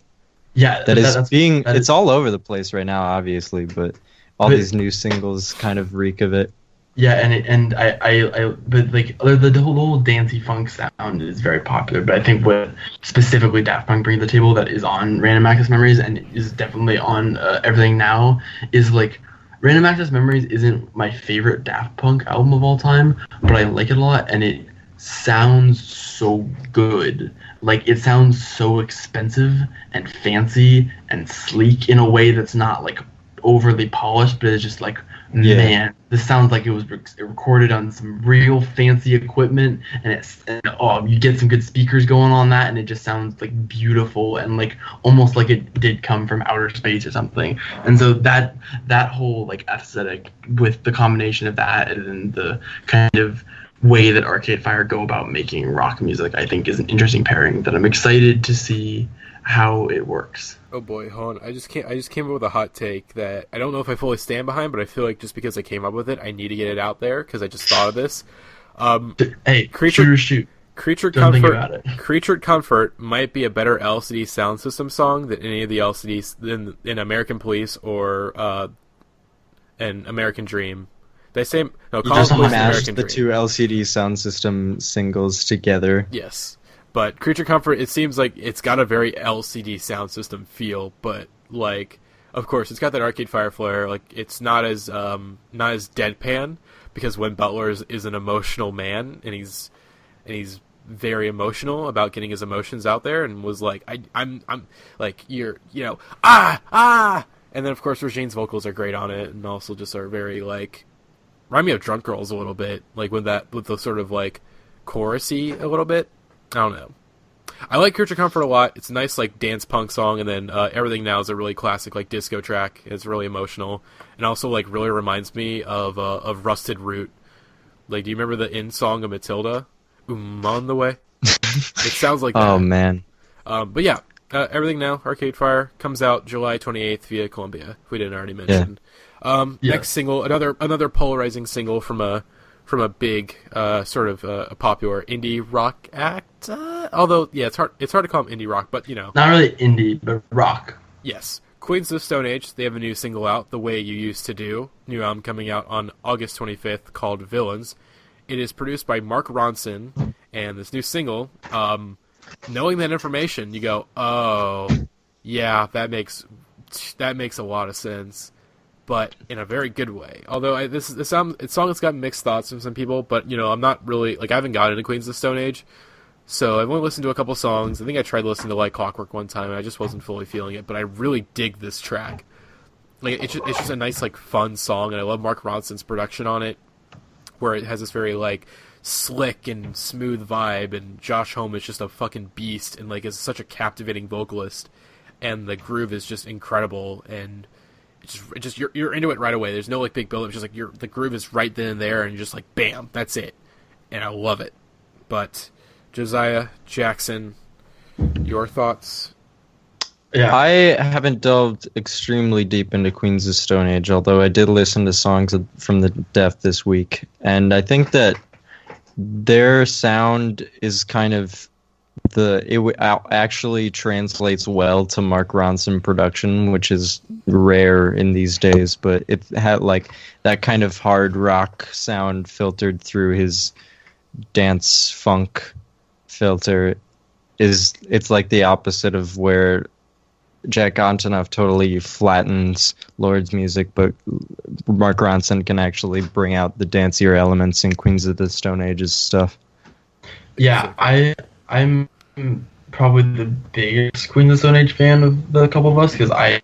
Yeah, it's all over the place right now, obviously, but these new singles kind of reek of it. Yeah, but like the whole dancey funk sound is very popular. But I think what specifically Daft Punk bring to the table that is on Random Access Memories and is definitely on Everything Now is like, Random Access Memories isn't my favorite Daft Punk album of all time, but I like it a lot, and it sounds so good. Like, it sounds so expensive and fancy and sleek in a way that's not like overly polished, but it's just like, man, this sounds like it was recorded on some real fancy equipment, and you get some good speakers going on that, and it just sounds like beautiful and like almost like it did come from outer space or something. And so that whole like aesthetic with the combination of that and then the kind of way that Arcade Fire go about making rock music, I think is an interesting pairing that I'm excited to see how it works. Oh boy, hold on. I just came up with a hot take that I don't know if I fully stand behind, but I feel like just because I came up with it, I need to get it out there because I just thought of this. Hey, shoot. Creature Don't Comfort. think about it. Creature Comfort might be a better LCD Sound System song than any of the LCDs in American Police or an American Dream. They say no. You just mashed the two LCD Sound System singles together. Yes. But Creature Comfort, it seems like it's got a very LCD Sound System feel, but like, of course, it's got that Arcade Fire flair. Like, it's not as deadpan, because Win Butler is an emotional man, and he's very emotional about getting his emotions out there, and was like, I'm like, and then of course Regine's vocals are great on it, and also just are very like, remind me of Drunk Girls a little bit, like with the sort of like chorusy a little bit. I don't know. I like Creature Comfort a lot. It's a nice like dance punk song, and then Everything Now is a really classic like disco track. It's really emotional, and also like really reminds me of Rusted Root. Like, do you remember the end song of Matilda? On the way. It sounds like that. Oh man. But yeah, Everything Now, Arcade Fire, comes out July 28th via Columbia, if we didn't already mention. Next single, another polarizing single from a big sort of a popular indie rock act. Although, yeah, it's hard to call them indie rock, but you know, not really indie, but rock. Yes, Queens of the Stone Age. They have a new single out, "The Way You Used to Do." New album coming out on August 25th called "Villains." It is produced by Mark Ronson, and this new single, knowing that information, you go, oh, yeah, that makes a lot of sense, but in a very good way. Although this song has got mixed thoughts from some people, but you know, I'm not really like, I haven't gotten into Queens of the Stone Age, so I've only listened to a couple songs. I think I tried listening to Like Clockwork one time, and I just wasn't fully feeling it. But I really dig this track. Like, it's just a nice, like, fun song, and I love Mark Ronson's production on it, where it has this very, like, slick and smooth vibe, and Josh Homme is just a fucking beast, and, like, is such a captivating vocalist, and the groove is just incredible, and it just you're into it right away. There's no, like, big build-up. It's just, like, the groove is right then and there, and you're just like, bam, that's it. And I love it. But, Josiah, Jackson, your thoughts? Yeah. I haven't delved extremely deep into Queens of Stone Age, although I did listen to songs from the Deaf this week, and I think that their sound is kind of actually translates well to Mark Ronson production, which is rare in these days, but it had like that kind of hard rock sound filtered through his dance funk filter. It's like the opposite of where Jack Antonoff totally flattens Lorde's music, but Mark Ronson can actually bring out the dancier elements in Queens of the Stone Age's stuff. Yeah, I'm probably the biggest Queens of the Stone Age fan of the couple of us, because I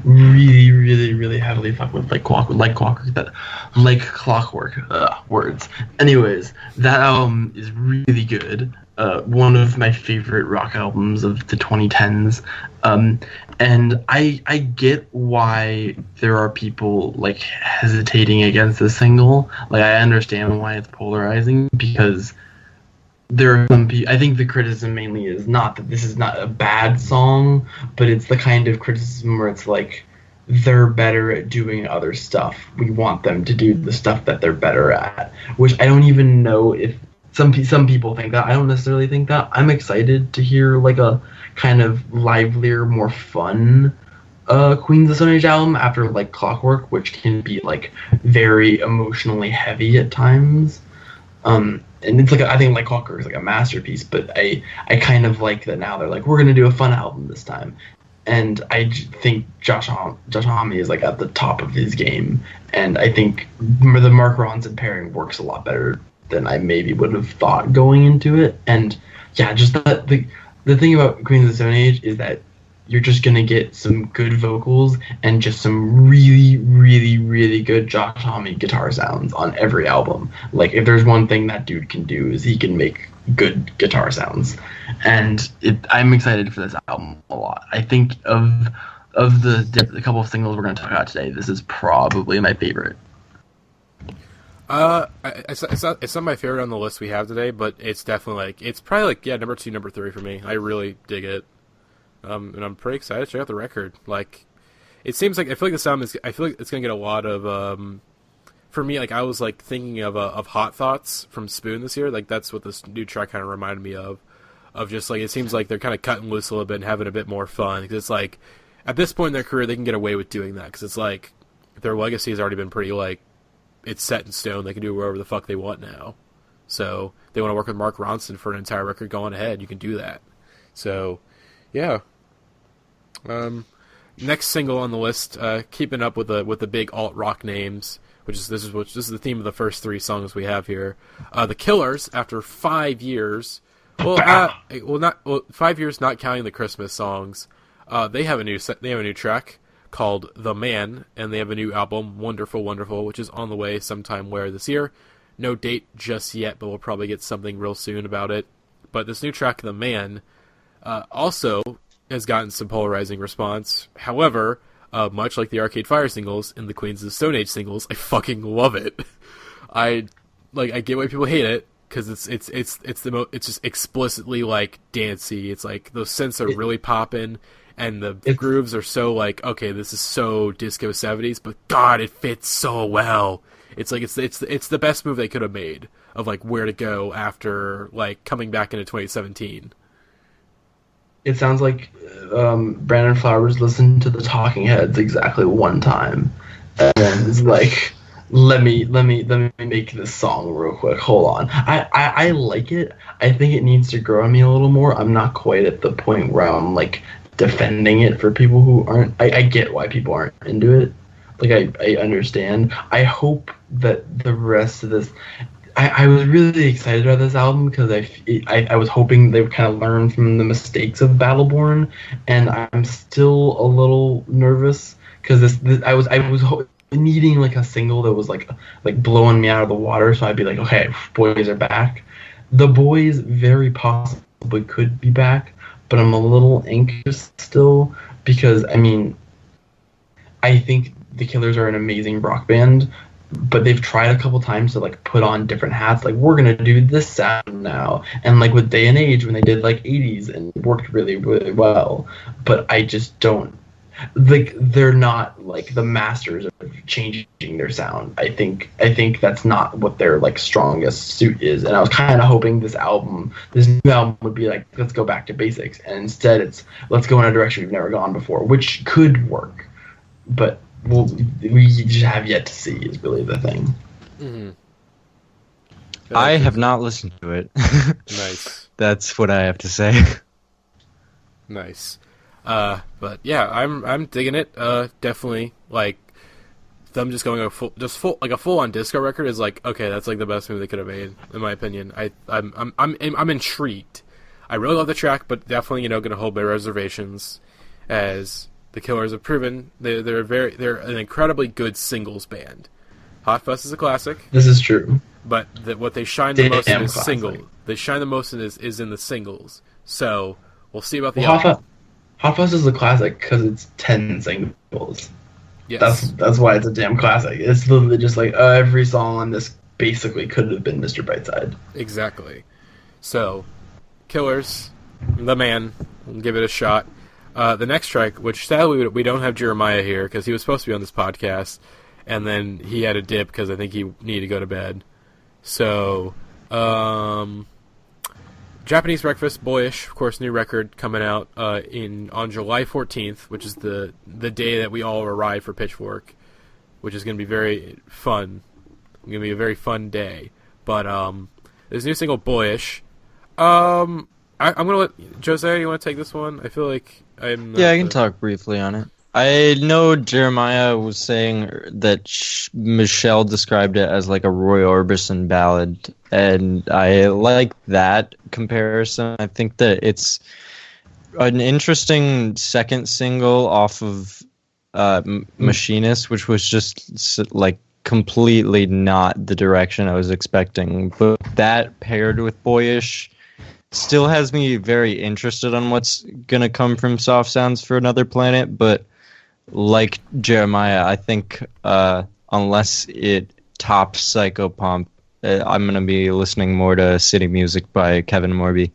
really, really, really heavily fuck with like Clockwork words. Anyways, that album is really good. One of my favorite rock albums of the 2010s. And I get why there are people like hesitating against this single. Like, I understand why it's polarizing, because there are some people. I think the criticism mainly is not that this is not a bad song, but it's the kind of criticism where it's like, they're better at doing other stuff. We want them to do the stuff that they're better at, which I don't even know if some people think that. I don't necessarily think that. I'm excited to hear like a kind of livelier, more fun Queens of the Stone Age album after like Clockwork, which can be like very emotionally heavy at times. And it's like, I think like Clockwork is like a masterpiece, but I kind of like that now they're like, we're gonna do a fun album this time. And I think Josh Homme is like at the top of his game, and I think the Mark Ronson pairing works a lot better than I maybe would have thought going into it. And yeah, just that the thing about Queens of the Stone Age is that you're just gonna get some good vocals and just some really, really, really good Josh Homme guitar sounds on every album. Like, if there's one thing that dude can do, is he can make good guitar sounds. And I'm excited for this album a lot. I think of the couple of singles we're going to talk about today, this is probably my favorite. It's not my favorite on the list we have today, but it's definitely like, it's probably like, yeah, number 2, number 3 for me. I really dig it. And I'm pretty excited to check out the record. Like, it seems like, I feel like this album I feel like it's going to get a lot of, for me, like, I was like thinking of Hot Thoughts from Spoon this year. Like, that's what this new track kind of reminded me of just like, it seems like they're kind of cutting loose a little bit and having a bit more fun. Because it's like, at this point in their career, they can get away with doing that. Because it's like, their legacy has already been pretty, like, it's set in stone. They can do whatever the fuck they want now. So, they want to work with Mark Ronson for an entire record going ahead. You can do that. So, yeah. next single on the list, keeping up with the big alt rock names, this is the theme of the first 3 songs we have here. The Killers, after 5 years, 5 years not counting the Christmas songs, they have a new track called The Man, and they have a new album, Wonderful Wonderful, which is on the way sometime this year. No date just yet, but we'll probably get something real soon about it. But this new track, The Man, also has gotten some polarizing response. However, much like the Arcade Fire singles and the Queens of the Stone Age singles, I fucking love it. I get why people hate it, because it's just explicitly like dancey. It's like those synths are really popping, and the grooves are so like, okay, this is so disco 70s, but God, it fits so well. It's like it's the best move they could have made of like where to go after like coming back into 2017. It sounds like Brandon Flowers listened to the Talking Heads exactly one time, and then it's like, let me make this song real quick. Hold on, I like it. I think it needs to grow on me a little more. I'm not quite at the point where I'm like defending it for people who aren't. I get why people aren't into it. Like I understand. I hope that the rest of this. I was really excited about this album because I was hoping they would kind of learn from the mistakes of Battleborn, and I'm still a little nervous because I was needing like a single that was like blowing me out of the water, so I'd be like, okay, boys are back. The boys very possibly could be back, but I'm a little anxious still because I think the Killers are an amazing rock band, but they've tried a couple times to like put on different hats, like we're gonna do this sound now, and like with Day and Age when they did like 80s and it worked really, really well. But I just don't like, they're not like the masters of changing their sound. I think that's not what their like strongest suit is, and I was kind of hoping this new album would be like, let's go back to basics, and instead it's let's go in a direction we've never gone before, which could work, but we just have yet to see is really the thing. Mm-hmm. I have not listened to it. Nice. That's what I have to say. Nice. But yeah, I'm digging it. Definitely like them just going a full on disco record is like, okay, that's like the best move they could have made in my opinion. I'm intrigued. I really love the track, but definitely going to hold my reservations, as the Killers have proven they're an incredibly good singles band. Hot Fuss is a classic. This is true. But what they shine the most in is classic. single. They shine the most in is in the singles. So we'll see about the Hot Fuss is a classic because it's 10 singles. Yes. That's why it's a damn classic. It's literally just like every song on this basically could have been Mr. Brightside. Exactly. So, Killers, The Man, we'll give it a shot. The next track, which sadly we don't have Jeremiah here because he was supposed to be on this podcast, and then he had a dip because I think he needed to go to bed. So, Japanese Breakfast, Boyish, of course, new record coming out on July 14th, which is the day that we all arrive for Pitchfork, which is going to be very fun. Going to be a very fun day. But this new single, Boyish. I'm going to let Josiah, you want to take this one? I feel like I can talk briefly on it. I know Jeremiah was saying that Michelle described it as like a Roy Orbison ballad, and I like that comparison. I think that it's an interesting second single off of Machinist, which was just like completely not the direction I was expecting. But that paired with Boyish still has me very interested on what's gonna come from Soft Sounds for Another Planet, but like Jeremiah, I think unless it tops Psychopomp, I'm gonna be listening more to City Music by Kevin Morby.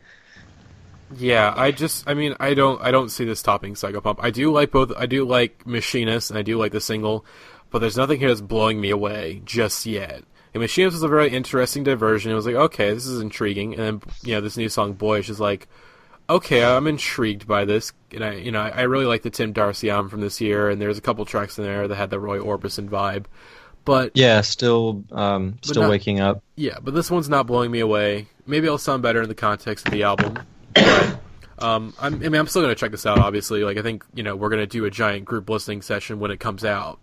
Yeah, I don't see this topping Psychopomp. I do like both. I do like Machinist, and I do like the single, but there's nothing here that's blowing me away just yet. And Machinist was a very interesting diversion. It was like, okay, this is intriguing, and then this new song Boyish is like, okay, I'm intrigued by this, and I really like the Tim Darcy album from this year, and there's a couple tracks in there that had the Roy Orbison vibe, but yeah, still waking up. Yeah, but this one's not blowing me away. Maybe it'll sound better in the context of the album, but I'm still gonna check this out. Obviously, like I think we're gonna do a giant group listening session when it comes out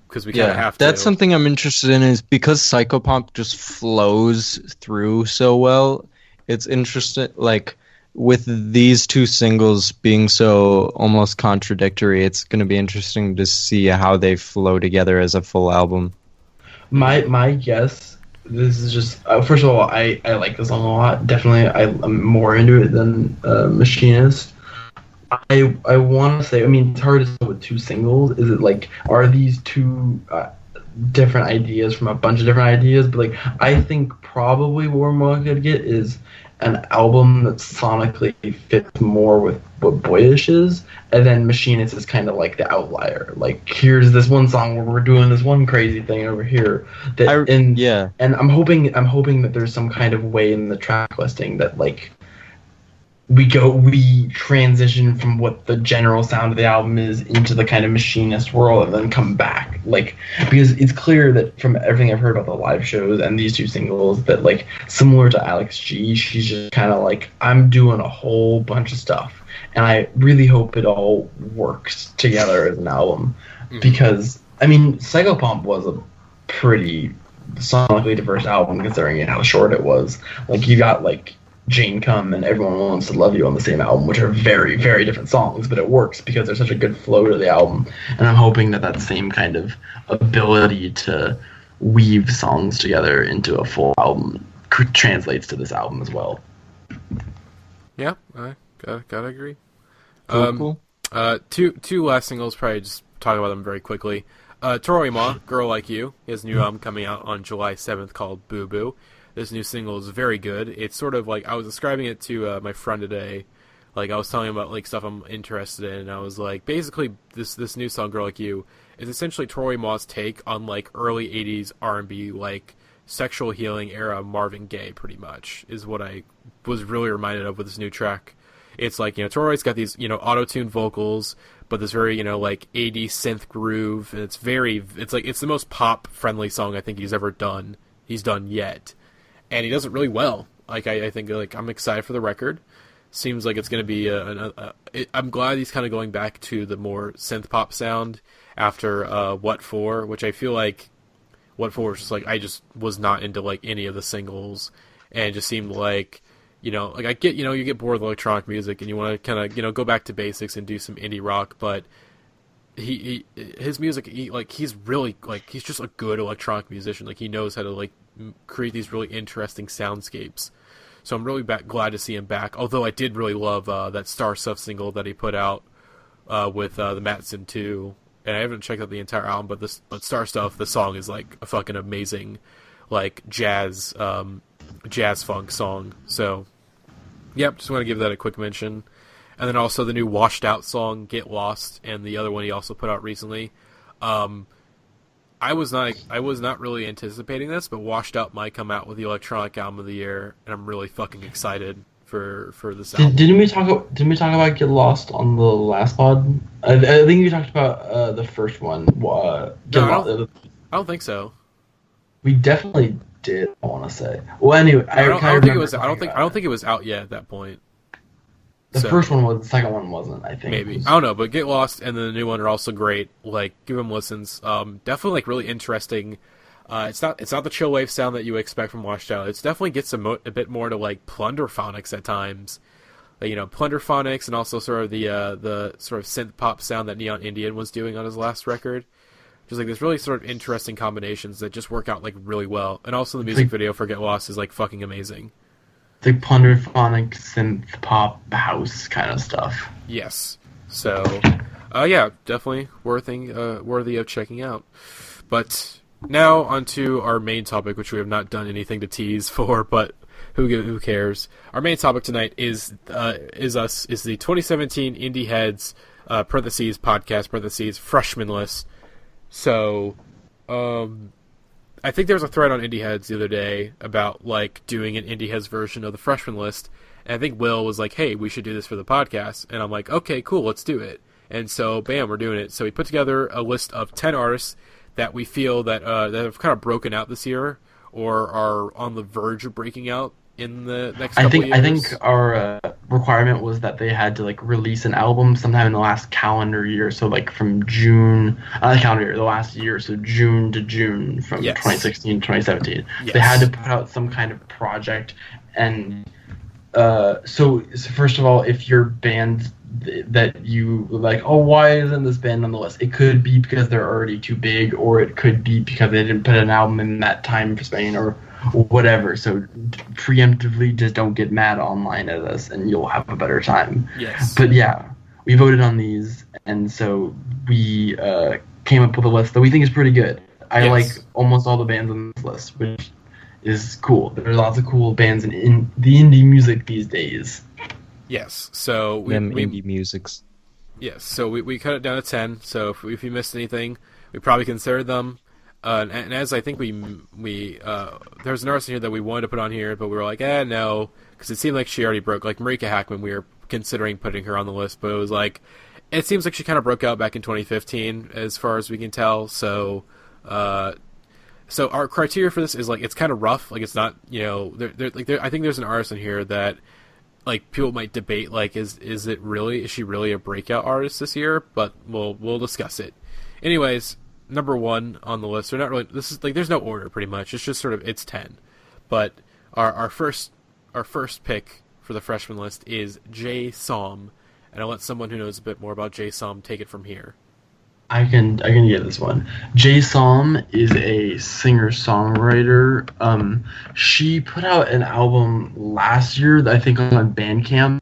because we kind of have to. That's something I'm interested in is because psychopomp just flows through so well. It's interesting, like with these two singles being so almost contradictory. It's going to be interesting to see how they flow together as a full album. My guess. This is just first of all, I like the song a lot. Definitely, I'm more into it than Machinist. I want to say, I mean, it's hard to say with two singles. Is it like, are these two different ideas from a bunch of different ideas? But like, I think probably what we're more going to get is an album that sonically fits more with what Boyish is, and then Machinist is kind of like the outlier. Like, here's this one song where we're doing this one crazy thing over here. And I'm hoping that there's some kind of way in the track listing that like we transition from what the general sound of the album is into the kind of Machinist world and then come back. Like, because it's clear that from everything I've heard about the live shows and these two singles that like similar to Alex G, she's just kind of like, I'm doing a whole bunch of stuff. And I really hope it all works together as an album. Mm-hmm. Because, I mean, Psychopomp was a pretty sonically diverse album considering how short it was. Like, you got like Jane Come and Everyone Wants to Love You on the same album, which are very, very different songs, but it works because there's such a good flow to the album. And I'm hoping that same kind of ability to weave songs together into a full album translates to this album as well. Yeah, I gotta agree. Cool. Two last singles, probably just talk about them very quickly. Toro Y Moi, Girl Like You, his new album coming out on July 7th called Boo Boo. This new single is very good. It's sort of like, I was describing it to my friend today. Like, I was telling him about like stuff I'm interested in, and I was like, basically, this new song, Girl Like You, is essentially Toro Y Moi's take on like early 80s R&B, like sexual healing era Marvin Gaye, pretty much, is what I was really reminded of with this new track. It's like, Toroy's got these, auto-tuned vocals, but this very, like 80s synth groove, and it's the most pop-friendly song I think he's done yet. And he does it really well. Like, I think, like, I'm excited for the record. Seems like it's going to be I'm glad he's kind of going back to the more synth pop sound after What For, which I feel like What For was just like, I just was not into like any of the singles, and it just seemed like, like I get, you get bored with electronic music and you want to kind of, go back to basics and do some indie rock, but his music, he's really, like, he's just a good electronic musician. Like, he knows how to, like, create these really interesting soundscapes. So I'm really glad to see him back. Although I did really love that Star Stuff single that he put out with the Matson 2. And I haven't checked out the entire album, but Star Stuff, the song is like a fucking amazing, like jazz funk song. So, yep, just want to give that a quick mention. And then also the new Washed Out song, Get Lost, and the other one he also put out recently. I was not really anticipating this, but Washed Out might come out with the electronic album of the year, and I'm really fucking excited for this album. Didn't we talk about Get Lost on the last pod? I think you talked about the first one. I don't think so. We definitely did. I want to say. Well, anyway, I don't think it was out yet at that point. The first one was, the second one wasn't, I think. Maybe. I don't know, but Get Lost and the new one are also great. Like, give them listens. Definitely, like, really interesting. It's not the chill wave sound that you expect from Washed Out. It definitely gets a bit more to, like, plunderphonics at times. Like, plunderphonics, and also sort of the sort of synth pop sound that Neon Indian was doing on his last record. Just, like, there's really sort of interesting combinations that just work out, like, really well. And also the music video for Get Lost is, like, fucking amazing. The plunderphonic synth pop house kind of stuff. Yes. So, yeah, definitely worthy of checking out. But now onto our main topic, which we have not done anything to tease for, but who cares? Our main topic tonight is the 2017 Indieheads (podcast) Freshman List. So, I think there was a thread on Indieheads the other day about, like, doing an Indieheads version of the Freshman List, and I think Will was like, hey, we should do this for the podcast, and I'm like, okay, cool, let's do it. And so, bam, we're doing it. So we put together a list of 10 artists that we feel that have kind of broken out this year, or are on the verge of breaking out in the next couple of years. I think our requirement was that they had to like release an album sometime in the last calendar year. So like from June, not the calendar year, the last year. So June to June from 2016 to 2017. Yes. They had to put out some kind of project. And so first of all, if your band that you like, oh, why isn't this band on the list? It could be because they're already too big, or it could be because they didn't put an album in that time for Spain, or whatever. So preemptively, just don't get mad online at us, and you'll have a better time. Yes. But yeah, we voted on these, and so we came up with a list that we think is pretty good. I like almost all the bands on this list, which is cool. There's lots of cool bands in the indie music these days. Yes, so we indie musics. Yes, so we cut it down to 10. So if you missed anything, we probably considered them. And as I think we there's an artist in here that we wanted to put on here, but we were like, no, because it seemed like she already broke. Like Marika Hackman, we were considering putting her on the list, but it was like, it seems like she kind of broke out back in 2015, as far as we can tell. So our criteria for this is like, it's kind of rough. Like, it's not, I think there's an artist in here that, like, people might debate, like, is she really a breakout artist this year? But we'll discuss it. Anyways, number 1 on the list, or not really, this is like, there's no order pretty much. It's just sort of, it's 10. But our first pick for the freshman list is Jay Som, and I'll let someone who knows a bit more about Jay Som take it from here. I can get this one. Jay Som is a singer-songwriter. She put out an album last year, I think on Bandcamp,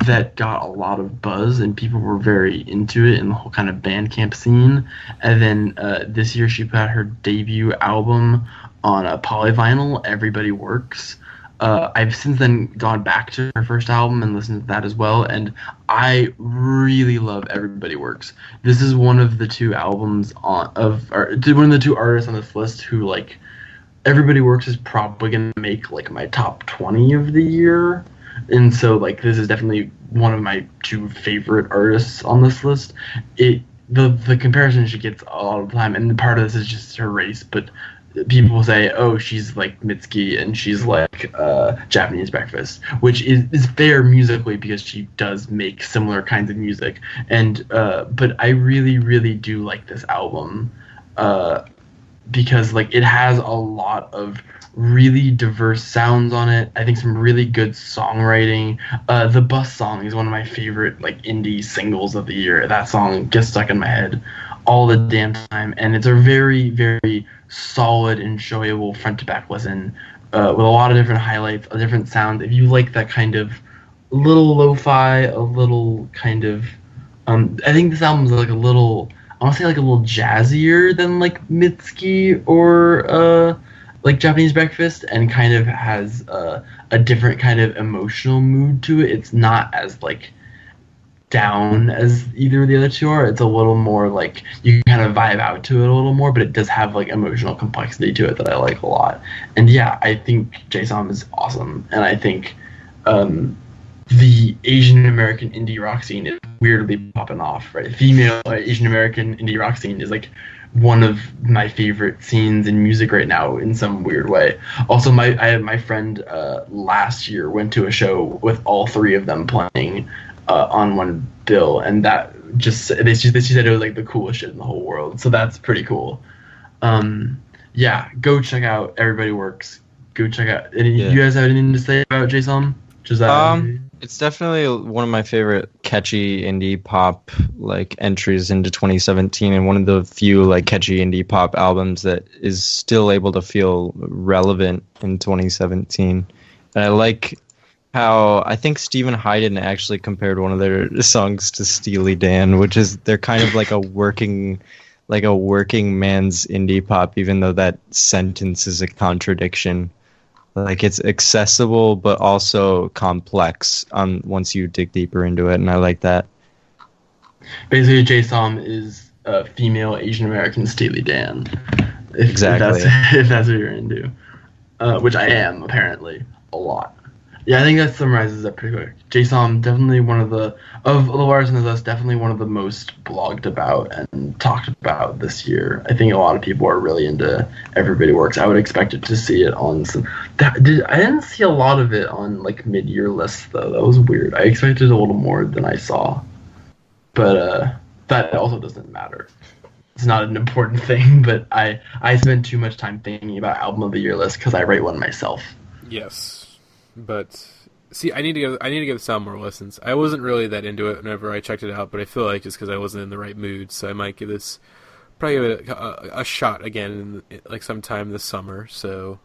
that got a lot of buzz, and people were very into it in the whole kind of Bandcamp scene. And then this year she put out her debut album on a polyvinyl, Everybody Works. I've since then gone back to her first album and listened to that as well, and I really love Everybody Works. This is one of the two albums one of the two artists on this list who, like, Everybody Works is probably gonna make like my top 20 of the year, and so like this is definitely one of my 2 favorite artists on this list. The comparison she gets all the time, and part of this is just her race, but people say, oh, she's like Mitski and she's like Japanese Breakfast, which is fair musically because she does make similar kinds of music. And but I really, really do like this album because like it has a lot of really diverse sounds on it. I think some really good songwriting. The Bus song is one of my favorite like indie singles of the year. That song gets stuck in my head all the damn time, and it's a very, very solid, enjoyable front to back listen with a lot of different highlights, different sounds. If you like that kind of little lo-fi, a little kind of I think this album's like a little, I want to say like a little jazzier than like Mitski or like Japanese Breakfast, and kind of has a different kind of emotional mood to it. It's not as like down as either of the other two are. It's a little more like you can kind of vibe out to it a little more, but it does have like emotional complexity to it that I like a lot. And yeah, I think Jay Som is awesome, and I think the Asian American indie rock scene is weirdly popping off, right? Female Asian American indie rock scene is like one of my favorite scenes in music right now in some weird way. Also, my friend last year went to a show with all 3 of them playing on one bill, and that just they said it was like the coolest shit in the whole world. So that's pretty cool. Yeah, go check out Everybody Works. Go check out. You guys have anything to say about Jay Som? It's definitely one of my favorite catchy indie pop like entries into 2017, and one of the few like catchy indie pop albums that is still able to feel relevant in 2017. And I like how I think Stephen Hyden actually compared one of their songs to Steely Dan, which is they're kind of like a working man's indie pop, even though that sentence is a contradiction. Like it's accessible but also complex once you dig deeper into it, and I like that. Basically, Jay Som is a female Asian American Steely Dan. Exactly. If that's what you're into, which I am apparently a lot. Yeah, I think that summarizes it pretty quick. Jason, definitely one of the artists in the list, definitely one of the most blogged about and talked about this year. I think a lot of people are really into Everybody Works. I would expect it to see it on some. I didn't see a lot of it on like mid-year lists though. That was weird. I expected a little more than I saw, but that also doesn't matter. It's not an important thing. But I spend too much time thinking about album of the year list because I write one myself. Yes. But see, I need to give this album more listens. I wasn't really that into it whenever I checked it out, but I feel like just because I wasn't in the right mood, so I might give it a shot again, like sometime this summer. So,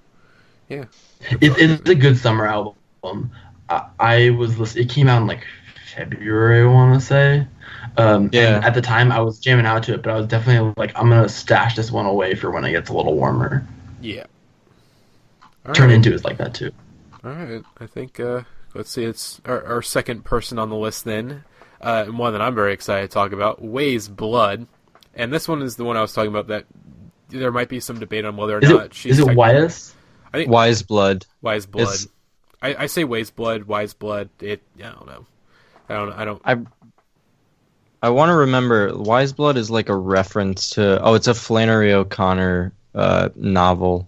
yeah, it's a good summer album. I was listening. It came out in like February, I want to say. And at the time, I was jamming out to it, but I was definitely like, I'm gonna stash this one away for when it gets a little warmer. Yeah. Turn Into is like that too. All right, I think, let's see, it's our second person on the list then, and one that I'm very excited to talk about, Way's Blood. And this one is the one I was talking about that there might be some debate on whether or not she's... Is it Wyas? I think Wise Blood. Wise Blood. I say Way's Blood, Wise Blood. I don't know. I want to remember, Wise Blood is like a reference to... Oh, it's a Flannery O'Connor novel,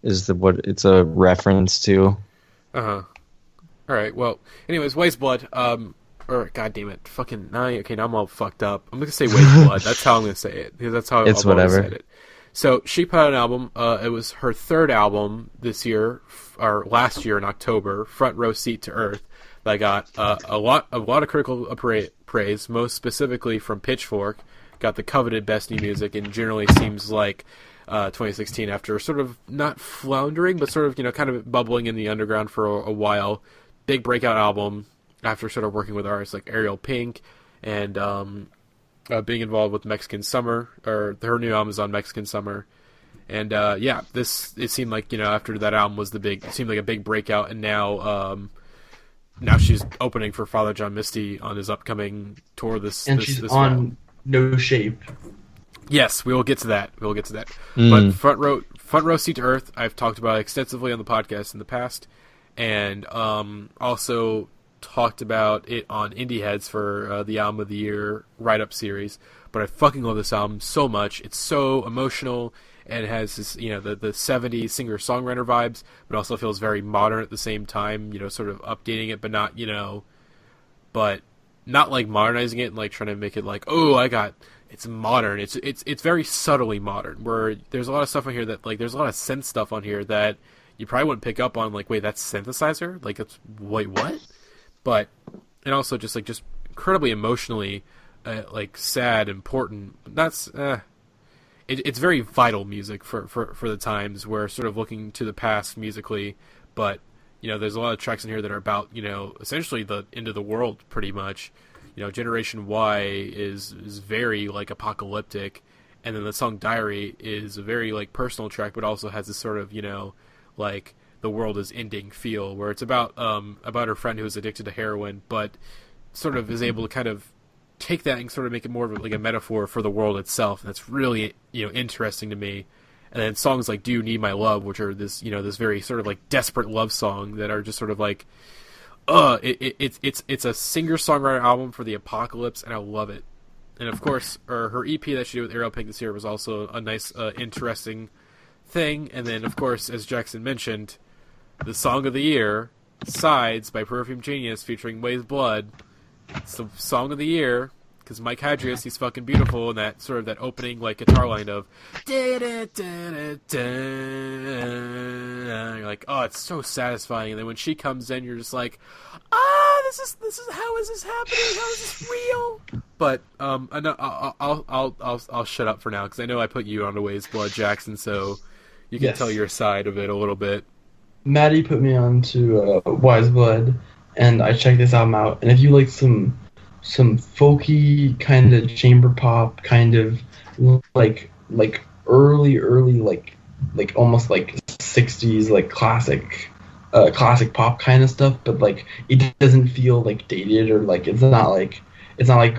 is what it's a reference to. Uh-huh. Alright, well, anyways, Way's Blood, or, god damn it, fucking, now I'm all fucked up. I'm gonna say Way's Blood, that's how I'm gonna say it, because that's how I've always said it. So, she put out an album, it was her third album this year, or last year in October, Front Row Seat to Earth, that got a lot of critical praise, most specifically from Pitchfork, got the coveted Best New Music, and generally seems like 2016 after sort of not floundering, but sort of, kind of bubbling in the underground for a while. Big breakout album after sort of working with artists like Ariel Pink and being involved with Mexican Summer, or her new album is on Mexican Summer. And it seemed like, after that album was it seemed like a big breakout, and now she's opening for Father John Misty on his upcoming tour she's on No Shape. Yes, we will get to that. But Front Row Seat to Earth, I've talked about extensively on the podcast in the past, and also talked about it on Indieheads for the Album of the Year write-up series. But I fucking love this album so much. It's so emotional, and it has this, the 70s singer-songwriter vibes, but also feels very modern at the same time, sort of updating it, but not, but not like modernizing it and like trying to make it like, it's modern. It's very subtly modern, where there's a lot of stuff on here that, like, there's a lot of synth stuff on here that you probably wouldn't pick up on, like, wait, that's synthesizer? Like, wait, what? But, and also just incredibly emotionally, like, sad, important. That's, it's very vital music for the times, where sort of looking to the past musically, but, there's a lot of tracks in here that are about, essentially the end of the world, pretty much. Generation Y is very, like, apocalyptic, and then the song Diary is a very, like, personal track, but also has this sort of, like, the world is ending feel, where it's about her friend who is addicted to heroin, but sort of is able to kind of take that and sort of make it more of like a metaphor for the world itself. And that's really, interesting to me. And then songs like Do You Need My Love, which are this, this very sort of like desperate love song that are just sort of like, it's a singer-songwriter album for the apocalypse, and I love it. And of course, her EP that she did with Ariel Pink this year was also a nice, interesting thing. And then, of course, as Jackson mentioned, the song of the year, Sides by Perfume Genius featuring Way's Blood. It's the song of the year because Mike Hadrius, he's fucking beautiful, and that sort of that opening like guitar line of you're like, oh, it's so satisfying. And then when she comes in, you're just like, this is how is this happening? How is this real? But I'll shut up for now because I know I put you on the Way's Blood, Jackson, so you can tell your side of it a little bit. Matty put me on to Wise Blood, and I checked this album out. And if you like some folky kind of chamber pop, kind of like early like almost like 60s like classic pop kind of stuff, but like it doesn't feel like dated, or like it's not like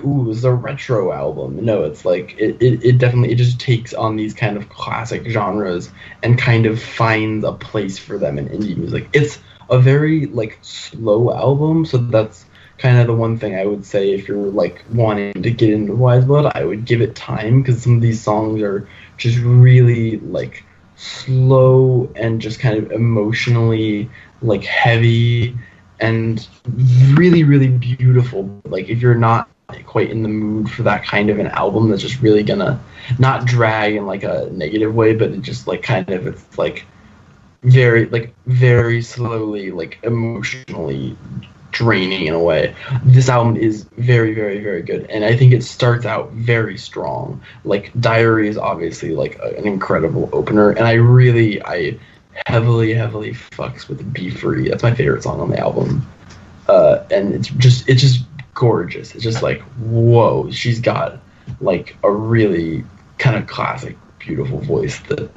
ooh, it's a retro album. No, it's like it definitely just takes on these kind of classic genres and kind of finds a place for them in indie music. It's a very like slow album. So that's kind of the one thing I would say if you're like wanting to get into Wise Blood, I would give it time because some of these songs are just really like slow and just kind of emotionally like heavy and really, really beautiful. Like if you're not quite in the mood for that kind of an album that's just really gonna not drag in like a negative way, but it just like kind of it's like very slowly like emotionally draining in a way. This album is very, very, very good, and I think it starts out very strong. Like Diary is obviously like an incredible opener, and I heavily fucks with Be Free. That's my favorite song on the album, and it's just gorgeous. It's just like, whoa, she's got like a really kind of classic, beautiful voice that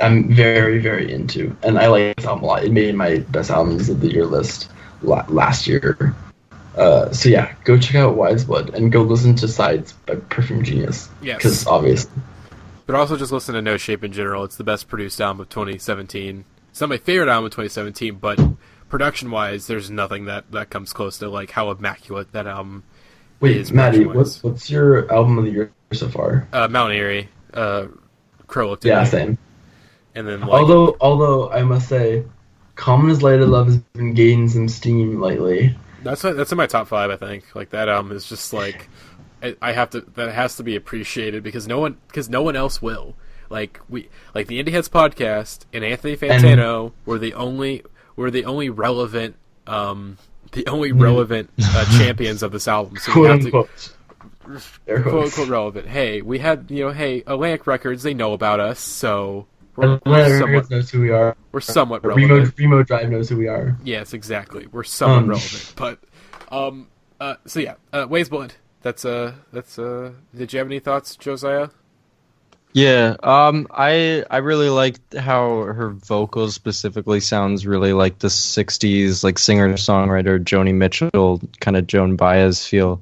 I'm very, very into, and I like this album a lot. It made my best albums of the year list last year. So yeah, go check out Wise Blood and go listen to Sides by Perfume Genius. Yes. Because obviously. But also just listen to No Shape in general. It's the best produced album of 2017. It's not my favorite album of 2017, but production-wise, there's nothing that comes close to like how immaculate that album is. Wait, Matty, what's your album of the year so far? Mount Airy, Crow Looked at Yeah, Me. same. And then like, although I must say, Common as Light of Love has been gaining some steam lately. that's in my top 5, I think. Like that album is just like that has to be appreciated because no one else will. Like the Indieheads podcast and Anthony Fantano were the only relevant champions of this album. So we have to quote unquote relevant. Hey, we had Atlantic Records, they know about us, so Atlantic Records knows who we are. We're somewhat relevant. Remo Drive knows who we are. Yes, exactly. We're somewhat relevant. But so yeah, Ways Blood. That's did you have any thoughts, Josiah? Yeah, I really liked how her vocals specifically sounds really like the 60s like singer-songwriter Joni Mitchell, kind of Joan Baez feel.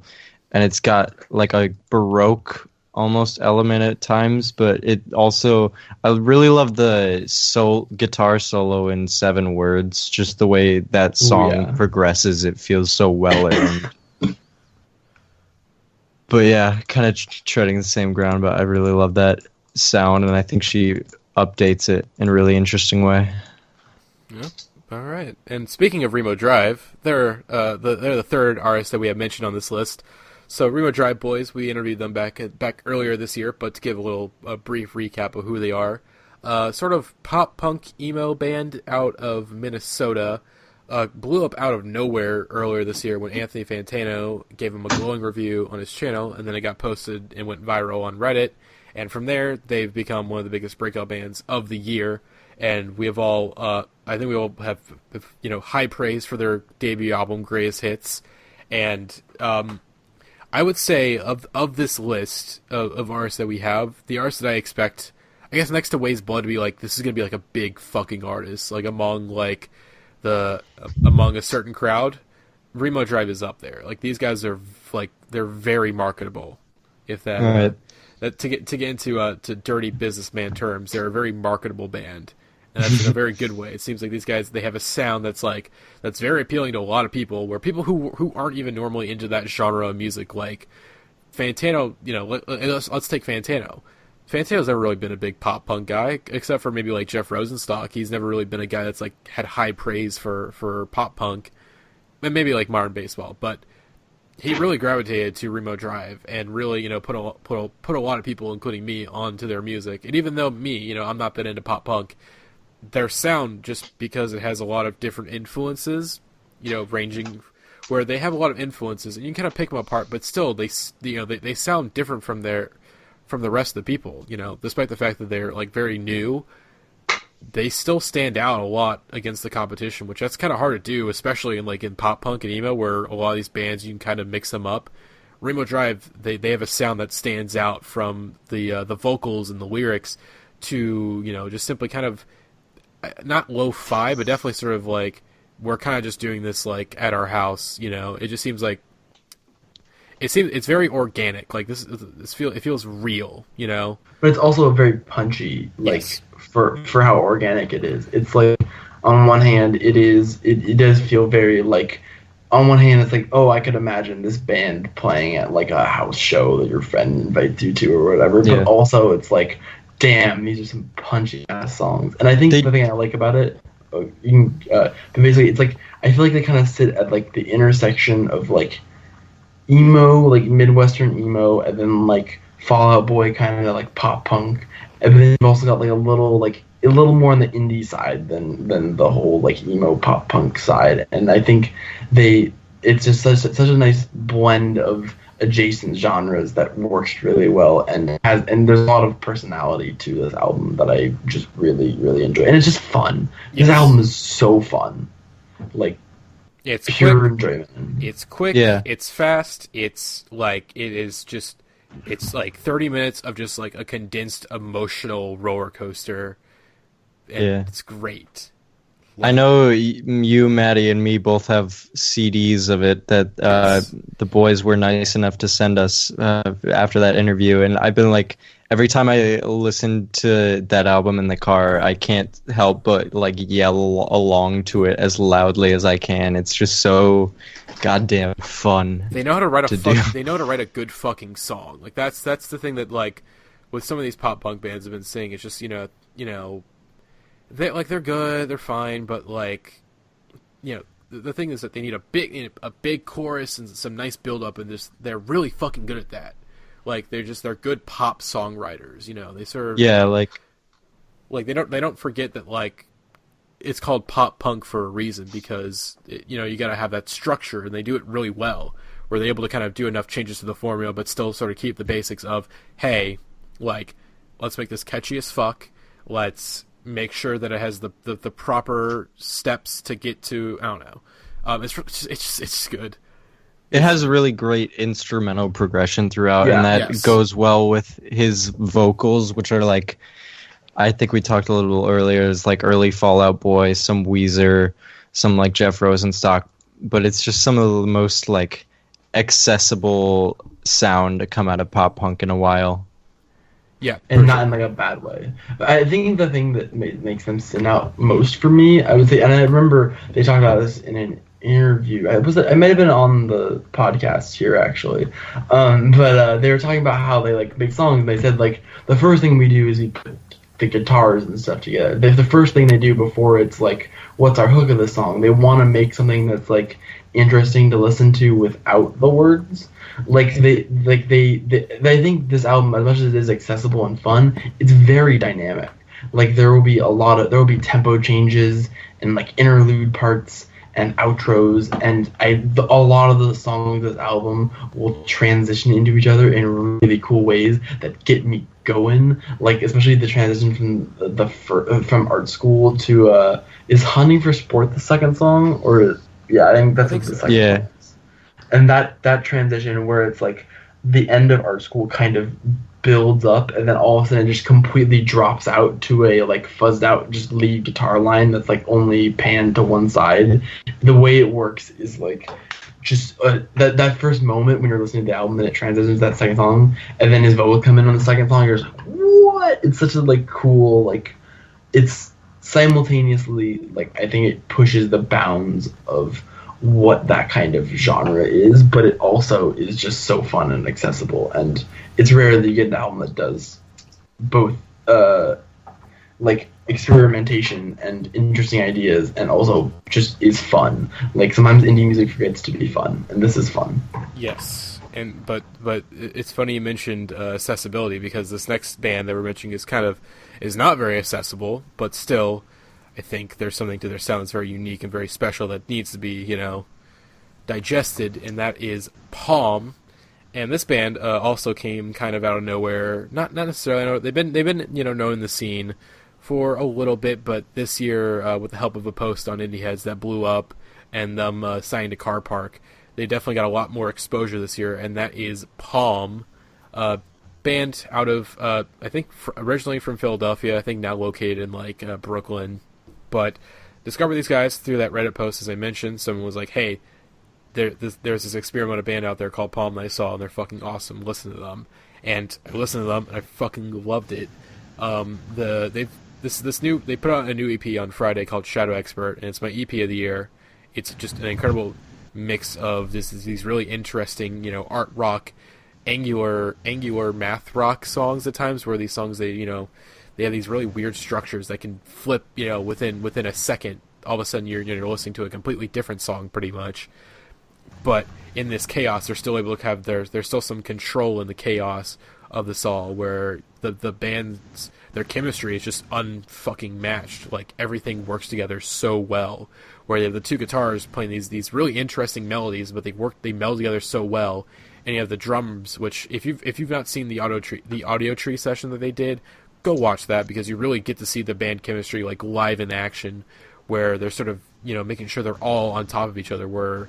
And it's got like a Baroque almost element at times, but it also, I really love the guitar solo in 7 Words, just the way that song progresses. It feels so well earned. But yeah, kind of treading the same ground, but I really love that sound, and I think she updates it in a really interesting way. Yep. All right. And speaking of Remo Drive, they're the third artist that we have mentioned on this list. So Remo Drive boys, we interviewed them back earlier this year, but to give a brief recap of who they are, sort of pop punk emo band out of Minnesota. Blew up out of nowhere earlier this year when Anthony Fantano gave him a glowing review on his channel, and then it got posted and went viral on Reddit. And from there, they've become one of the biggest breakout bands of the year. And we have all, I think we all have, high praise for their debut album, Greatest Hits. And I would say of this list of artists that we have, the artists that I expect, I guess next to Ways Blood, to be like, this is going to be like a big fucking artist, like among a certain crowd, Remo Drive is up there. Like these guys are like, they're very marketable. If that, right. That to get into to dirty businessman terms, they're a very marketable band, and that's in a very good way. It seems like these guys, they have a sound that's very appealing to a lot of people. Where people who aren't even normally into that genre of music, like Fantano, let's take Fantano. Fantano's never really been a big pop punk guy, except for maybe like Jeff Rosenstock. He's never really been a guy that's like had high praise for pop punk, and maybe like modern baseball. But he really gravitated to Remo Drive and really, put a lot of people, including me, onto their music. And even though me, I'm not that into pop punk, their sound, just because it has a lot of different influences, ranging where they have a lot of influences, and you can kind of pick them apart, but still they sound different from the rest of the people, despite the fact that they're like very new, they still stand out a lot against the competition, which that's kind of hard to do, especially in pop punk and emo, where a lot of these bands, you can kind of mix them up. Remo Drive, they have a sound that stands out from the vocals and the lyrics to, just simply kind of not lo-fi, but definitely sort of like, we're kind of just doing this like at our house, it just seems like it's very organic. Like it feels real, But it's also very punchy, like yes. for how organic it is. It's like on one hand, it does feel very like. On one hand, it's like, oh, I could imagine this band playing at like a house show that your friend invites you to or whatever. Yeah. But also, it's like, damn, these are some punchy ass songs. And I think the thing I like about it, basically, it's like I feel like they kind of sit at like the intersection of like emo, like Midwestern emo, and then like Fall Out Boy kind of like pop punk, and then you've also got like a little more on the indie side than the whole like emo pop punk side. And I think it's just such a nice blend of adjacent genres that works really well, and there's a lot of personality to this album that I just really, really enjoy, and it's just fun. This album is so fun, like it's pure quick. enjoyment. It's quick. Yeah. It's fast. It's like 30 minutes of just like a condensed emotional roller coaster. And it's great. I know you, Matty, and me both have CDs of it that the boys were nice enough to send us after that interview, and I've been like, every time I listen to that album in the car, I can't help but like yell along to it as loudly as I can. It's just so goddamn fun. They know how to write They know how to write a good fucking song. Like that's the thing that like with some of these pop punk bands have been saying. It's just you know. They're good, they're fine, but like, the thing is that they need a big chorus and some nice build up, and they're really fucking good at that. Like they're good pop songwriters. They sort of like they don't forget that like it's called pop punk for a reason because you got to have that structure, and they do it really well. Where they're able to kind of do enough changes to the formula, but still sort of keep the basics of hey, like let's make this catchy as fuck. Let's make sure that it has the proper steps to get to. I don't know. It's just good. It has a really great instrumental progression throughout, and that goes well with his vocals, which are like, I think we talked a little earlier, is like early Fall Out Boy, some Weezer, some like Jeff Rosenstock, but it's just some of the most like accessible sound to come out of pop punk in a while. Yeah, and not in like a bad way. But I think the thing that makes them stand out most for me, I would say, and I remember they talked about this in an interview. I might have been on the podcast here actually, but they were talking about how they like make songs. And they said like the first thing we do is we put the guitars and stuff together. The first thing they do before it's like, what's our hook of the song? They want to make something that's like interesting to listen to without the words. Like they think this album, as much as it is accessible and fun, it's very dynamic. Like there will be tempo changes and like interlude parts and outros, and a lot of the songs of this album will transition into each other in really cool ways that get me going. Like especially the transition from Art School to is Hunting for Sport the second song, or I think that's the second song. And that transition where it's like the end of Art School kind of builds up, and then all of a sudden it just completely drops out to a like fuzzed out just lead guitar line that's like only panned to one side. The way it works is like just that first moment when you're listening to the album and it transitions to that second song, and then his vocals come in on the second song, you're just like, what? It's such a like cool, like it's simultaneously like I think it pushes the bounds of what that kind of genre is, but it also is just so fun and accessible, and it's rare that you get an album that does both like experimentation and interesting ideas and also just is fun. Like sometimes indie music forgets to be fun, and this is fun. Yes, and but it's funny you mentioned accessibility, because this next band that we're mentioning is not very accessible, but still I think there's something to their sound that's very unique and very special that needs to be, digested, and that is Palm. And this band also came kind of out of nowhere. Not necessarily. They've been known in the scene for a little bit, but this year, with the help of a post on Indieheads that blew up, and them signed to Car Park, they definitely got a lot more exposure this year. And that is Palm, band out of I think originally from Philadelphia. I think now located in like Brooklyn. But discovered these guys through that Reddit post, as I mentioned. Someone was like, hey, there's this experimental band out there called Palm that I saw, and they're fucking awesome. Listen to them. And I listened to them, and I fucking loved it. They've this new they put out a new EP on Friday called Shadow Expert, and it's my EP of the year. It's just an incredible mix of these really interesting, art rock, angular math rock songs at times, where these songs they have these really weird structures that can flip, within a second. All of a sudden you're listening to a completely different song pretty much. But in this chaos, they're still able to have there's still some control in the chaos of the song, where the band's their chemistry is just unfucking matched. Like, everything works together so well. Where you have the two guitars playing these really interesting melodies, but they meld together so well. And you have the drums, which if you've not seen the audio tree session that they did, go watch that, because you really get to see the band chemistry like live in action, where they're sort of making sure they're all on top of each other. Where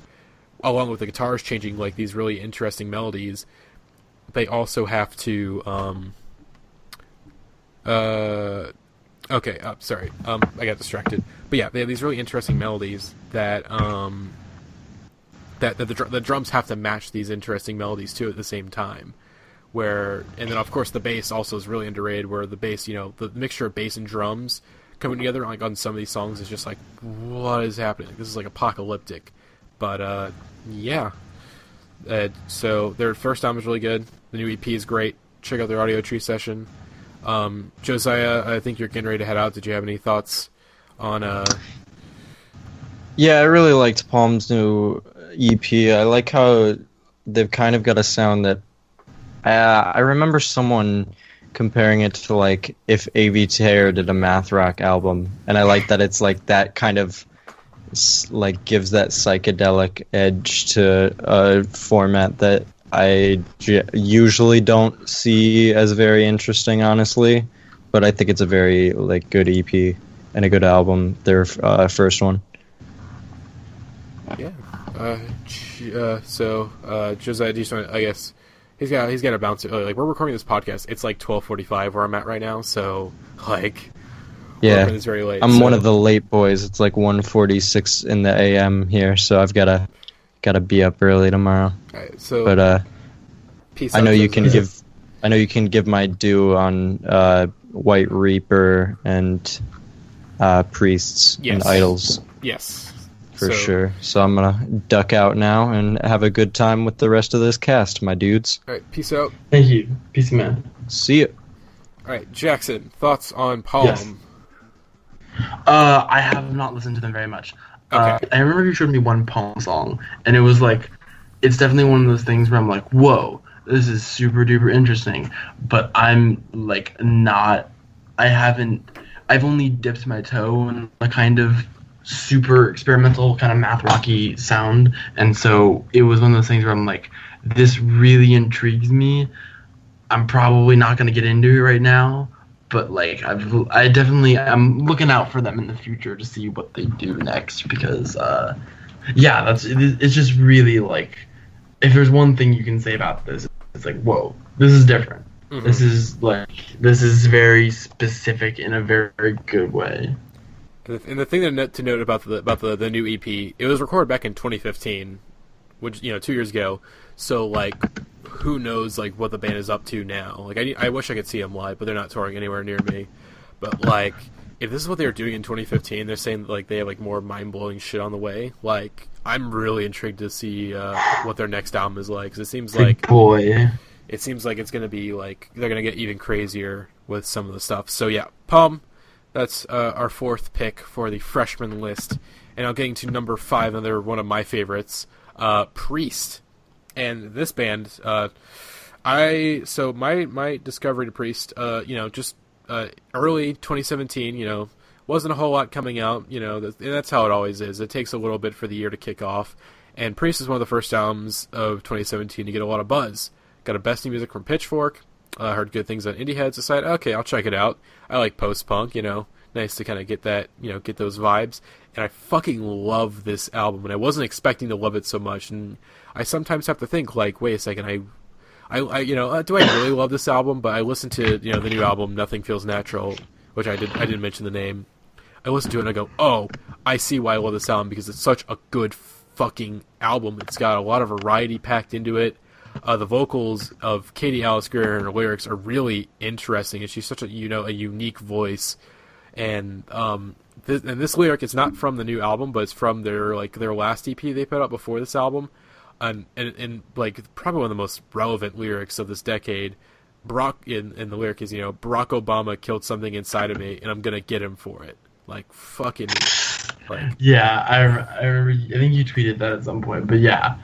along with the guitars changing like these really interesting melodies, they also have to sorry. I got distracted. But yeah, they have these really interesting melodies that the drums have to match these interesting melodies too at the same time. And then of course the bass also is really underrated, where the bass, the mixture of bass and drums coming together like on some of these songs is just like, what is happening? This is like apocalyptic. But yeah. So their first album is really good. The new EP is great. Check out their audio tree session. Josiah, I think you're getting ready to head out. Did you have any thoughts on Yeah, I really liked Palm's new EP. I like how they've kind of got a sound that I remember someone comparing it to like if A.V. Taylor did a math rock album, and I like that it's like that kind of like gives that psychedelic edge to a format that I usually don't see as very interesting, honestly. But I think it's a very like good EP and a good album. Their first one. Yeah. Josiah, do you just want to, I guess he's got to bounce it. Like, we're recording this podcast. It's like 12:45 where I'm at right now. So like, yeah, it's very late. I'm one of the late boys. It's like 1:46 in the AM here, so I've gotta be up early tomorrow. All right, so, but peace I know out, you can give my due on White Reaper and Priests and Idols. Yes. For sure. So I'm gonna duck out now and have a good time with the rest of this cast, my dudes. All right, peace out. Thank you. Peace, man. See ya. All right, Jackson, thoughts on Palm? Yes. I have not listened to them very much. Okay. I remember you showed me one Palm song, and it was like, it's definitely one of those things where I'm like, whoa, this is super duper interesting. But I'm like not. I've only dipped my toe in a kind of super experimental kind of math rocky sound, and so it was one of those things where I'm like, this really intrigues me. I'm probably not going to get into it right now, but like I'm looking out for them in the future to see what they do next, because it's just really like, if there's one thing you can say about this, it's like, whoa, this is different. Mm-hmm. This is very specific in a very, very good way. And the thing to note about the new EP, it was recorded back in 2015, which 2 years ago. So like, who knows like what the band is up to now? Like, I wish I could see them live, but they're not touring anywhere near me. But like, if this is what they were doing in 2015, they're saying like they have like more mind blowing shit on the way. Like, I'm really intrigued to see what their next album is like, because it seems like it's gonna be like they're gonna get even crazier with some of the stuff. So yeah, Palm. That's our fourth pick for the freshman list. And now getting to number 5, another one of my favorites, Priest. And this band, my discovery to Priest, just early 2017, wasn't a whole lot coming out, and that's how it always is. It takes a little bit for the year to kick off. And Priest is one of the first albums of 2017 to get a lot of buzz. Got a Best New Music from Pitchfork. Heard good things on Indieheads. Decided, okay, I'll check it out. I like post-punk, nice to kind of get that, get those vibes. And I fucking love this album, and I wasn't expecting to love it so much. And I sometimes have to think, like, wait a second, do I really love this album? But I listened to, the new album, Nothing Feels Natural, which I didn't mention the name. I listened to it and I go, oh, I see why I love this album, because it's such a good fucking album. It's got a lot of variety packed into it. The vocals of Katie Alice Greer and her lyrics are really interesting, and she's such a unique voice. and this lyric is not from the new album, but it's from their last EP they put out before this album, and like probably one of the most relevant lyrics of this decade. In the lyric is, Barack Obama killed something inside of me, and I'm gonna get him for it. Like fucking. Like, yeah, I remember. I think you tweeted that at some point, but yeah,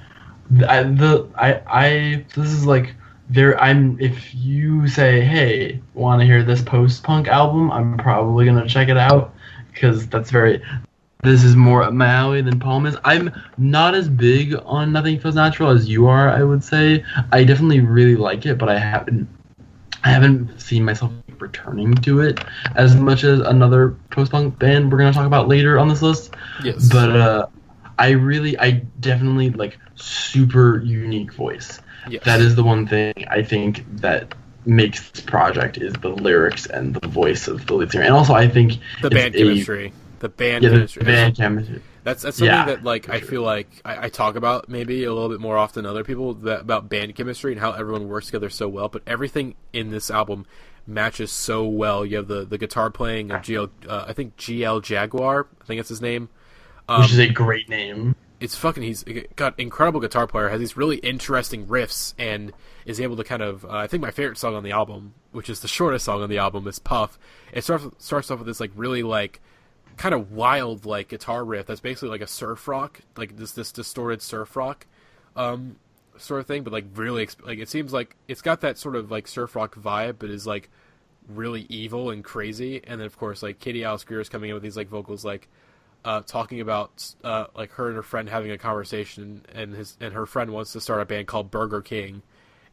this is like there. If you say, hey, want to hear this post-punk album, I'm probably gonna check it out because this is more up my alley than Palm is. I'm not as big on Nothing Feels Natural as you are, I would say. I definitely really like it, but I haven't seen myself returning to it as much as another post-punk band we're going to talk about later on this list. Yes. But I definitely like super unique voice. Yes. That is the one thing I think that makes this project is the lyrics and the voice of the lead singer. And also I think the band chemistry. The band chemistry. That's something that like I feel like I talk about maybe a little bit more often than other people about band chemistry and how everyone works together so well. But everything in this album matches so well. You have the guitar playing of I think GL Jaguar. I think that's his name. Which is a great name. It's he's got incredible guitar player, has these really interesting riffs, and is able to kind of, I think my favorite song on the album, which is the shortest song on the album, is Puff. It starts off with this like really like kind of wild like guitar riff that's basically like a surf rock, like this distorted surf rock sort of thing, but like really like it seems like it's got that sort of like surf rock vibe, but is like really evil and crazy. And then of course like Katie Alice Greer is coming in with these like vocals like talking about like her and her friend having a conversation, and her friend wants to start a band called Burger King,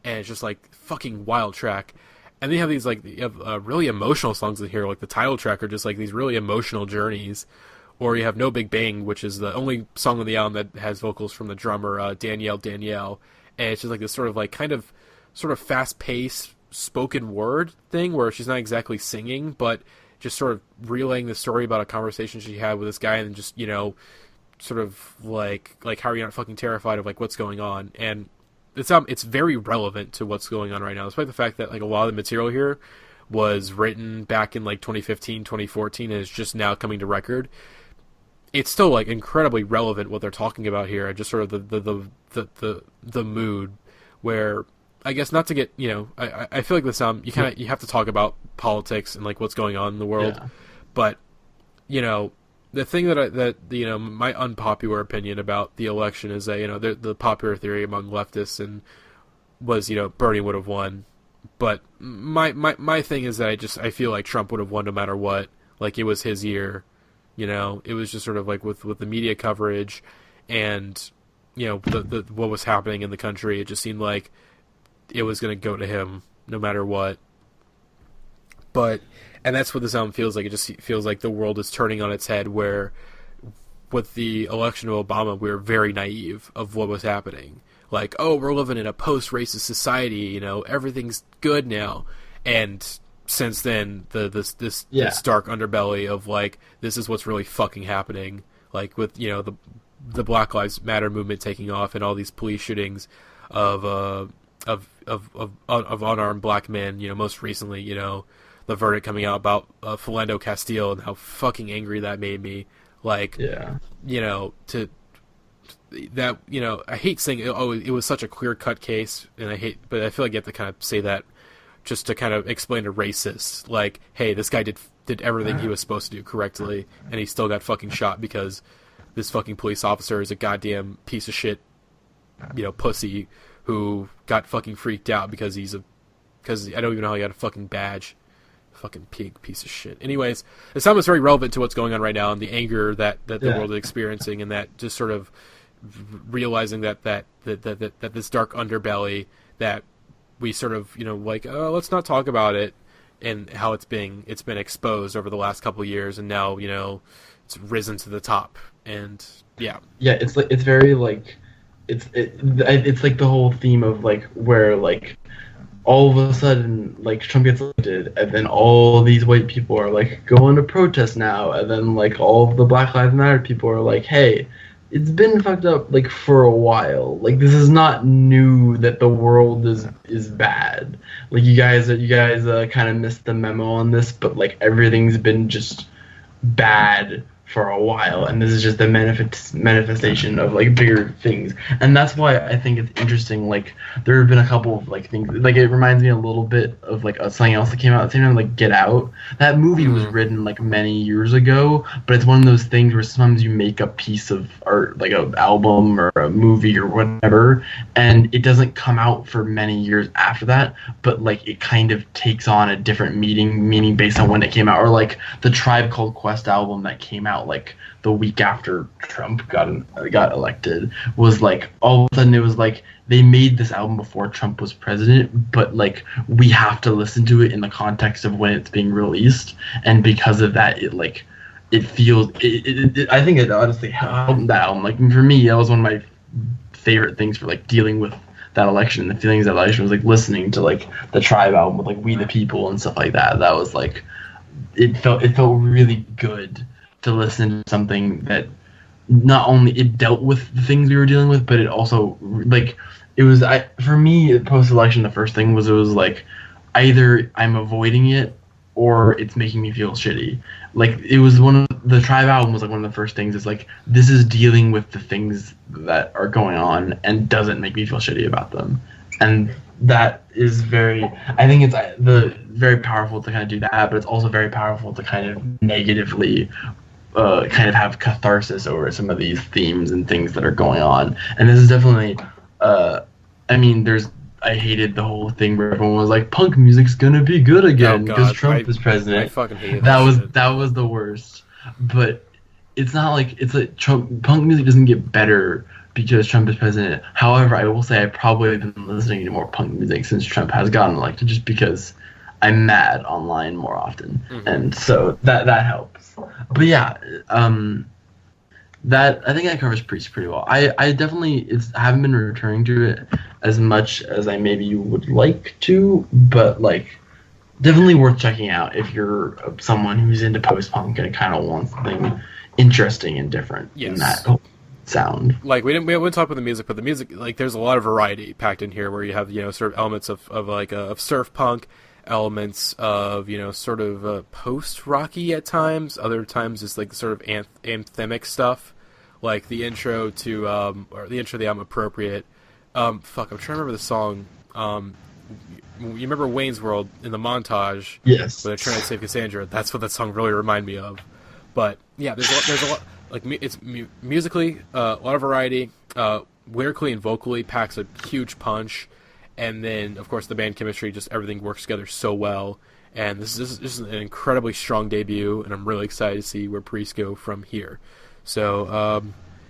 and it's just like fucking wild track. And they have these like really emotional songs in here, like the title track are just like these really emotional journeys. Or you have No Big Bang, which is the only song on the album that has vocals from the drummer Danielle, and it's just like this sort of fast-paced spoken word thing where she's not exactly singing, but just sort of relaying the story about a conversation she had with this guy, and just sort of like how are you not fucking terrified of like what's going on. And it's very relevant to what's going on right now, despite the fact that like a lot of the material here was written back in like 2015, 2014, and is just now coming to record. It's still like incredibly relevant what they're talking about here, and just sort of the mood where, I guess not to get I feel like this you have to talk about politics and like what's going on in the world, but the thing that my unpopular opinion about the election is that the popular theory among leftists and was Bernie would have won, but my thing is that I feel like Trump would have won no matter what. Like it was his year, it was just sort of like with the media coverage and the what was happening in the country, it just seemed like it was going to go to him no matter what. And that's what this album feels like. It just feels like the world is turning on its head, where with the election of Obama, we were very naive of what was happening. Like, oh, we're living in a post-racist society, everything's good now. And since then, this dark underbelly of like, this is what's really fucking happening. Like with, the Black Lives Matter movement taking off and all these police shootings of unarmed black men, most recently, the verdict coming out about Philando Castile and how fucking angry that made me. Like, to that, I hate saying, oh, it was such a clear-cut case, but I feel like you have to kind of say that just to kind of explain to racists, like, hey, this guy did everything he was supposed to do correctly, and he still got fucking shot because this fucking police officer is a goddamn piece of shit, pussy who got fucking freaked out because I don't even know how he got a fucking badge. Fucking pig piece of shit. Anyways, this album is very relevant to what's going on right now and the anger that the world is experiencing, and that just sort of realizing that this dark underbelly that we sort of like, oh, let's not talk about it, and how it's been exposed over the last couple of years, and now it's risen to the top. And it's like it's very like it's like the whole theme of like where like all of a sudden, like, Trump gets elected, and then all these white people are, like, going to protest now, and then, like, all of the Black Lives Matter people are like, hey, it's been fucked up, like, for a while. Like, this is not new that the world is bad. Like, you guys kind of missed the memo on this, but, like, everything's been just bad for a while, and this is just the manifestation of like bigger things. And that's why I think it's interesting. Like, there have been a couple of like things, like it reminds me a little bit of like something else that came out at the same time, like Get Out. That movie was written like many years ago, but it's one of those things where sometimes you make a piece of art, like an album or a movie or whatever, and it doesn't come out for many years after that, but like it kind of takes on a different meaning based on when it came out. Or like the Tribe Called Quest album that came out like the week after Trump got elected, was like all of a sudden it was like they made this album before Trump was president, but like we have to listen to it in the context of when it's being released, and because of that it feels I think it honestly helped that album. Like for me, that was one of my favorite things for like dealing with that election. The feelings of that election was like listening to like the Tribe album with like We the People and stuff like that. That was like it felt really good to listen to something that not only it dealt with the things we were dealing with, but it also like it was for me post-election, the first thing was it was like either I'm avoiding it or it's making me feel shitty. Like it was one of the Tribe album was like one of the first things. It's like this is dealing with the things that are going on and doesn't make me feel shitty about them, and that is I think it's very powerful to kind of do that, but it's also very powerful to kind of negatively kind of have catharsis over some of these themes and things that are going on. And this is definitely I hated the whole thing where everyone was like, punk music's gonna be good again because Trump is president. I fucking hated that was the worst. But it's not like it's like punk music doesn't get better because Trump is president. However, I will say I probably have been listening to more punk music since Trump has gotten elected, just because I'm mad online more often, and so that helps. But yeah, that I think that covers Priest pretty well. I definitely haven't been returning to it as much as I maybe would like to, but like definitely worth checking out if you're someone who's into post-punk and kind of wants something interesting and different in that sound. Like we wouldn't talk about the music, but the music, like there's a lot of variety packed in here where you have sort of elements of surf punk, elements of sort of post-rocky at times. Other times it's like sort of anthemic stuff, like the intro to or the intro of the album Appropriate. I'm trying to remember the song. You remember Wayne's World in the montage? Yes. Where they're trying to save Cassandra. That's what that song really reminded me of. But yeah, there's a lot like it's musically a lot of variety. Lyrically and vocally packs a huge punch. And then, of course, the band chemistry, just everything works together so well. And this is an incredibly strong debut, and I'm really excited to see where Priest go from here. So,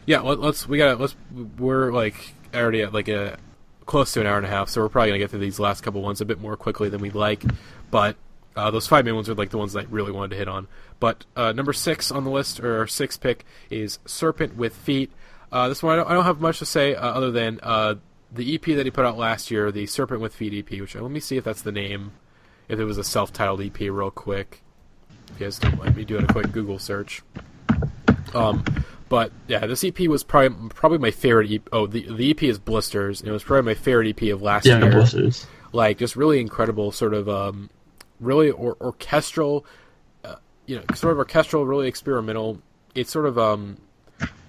we're like already at like a close to an hour and a half, so we're probably gonna get through these last couple ones a bit more quickly than we'd like. But those 5 main ones are like the ones that I really wanted to hit on. But number 6 on the list, or our 6th pick, is Serpent with Feet. This one I don't have much to say other than the EP that he put out last year, the Serpent with Feet EP, which let me see if that's the name, if it was a self-titled EP real quick. If you guys don't mind me doing a quick Google search. But yeah, this EP was probably my favorite EP. Oh, the EP is Blisters, and it was probably my favorite EP of last year. Yeah, Blisters. Like, just really incredible, sort of, really orchestral, sort of orchestral, really experimental. It's sort of,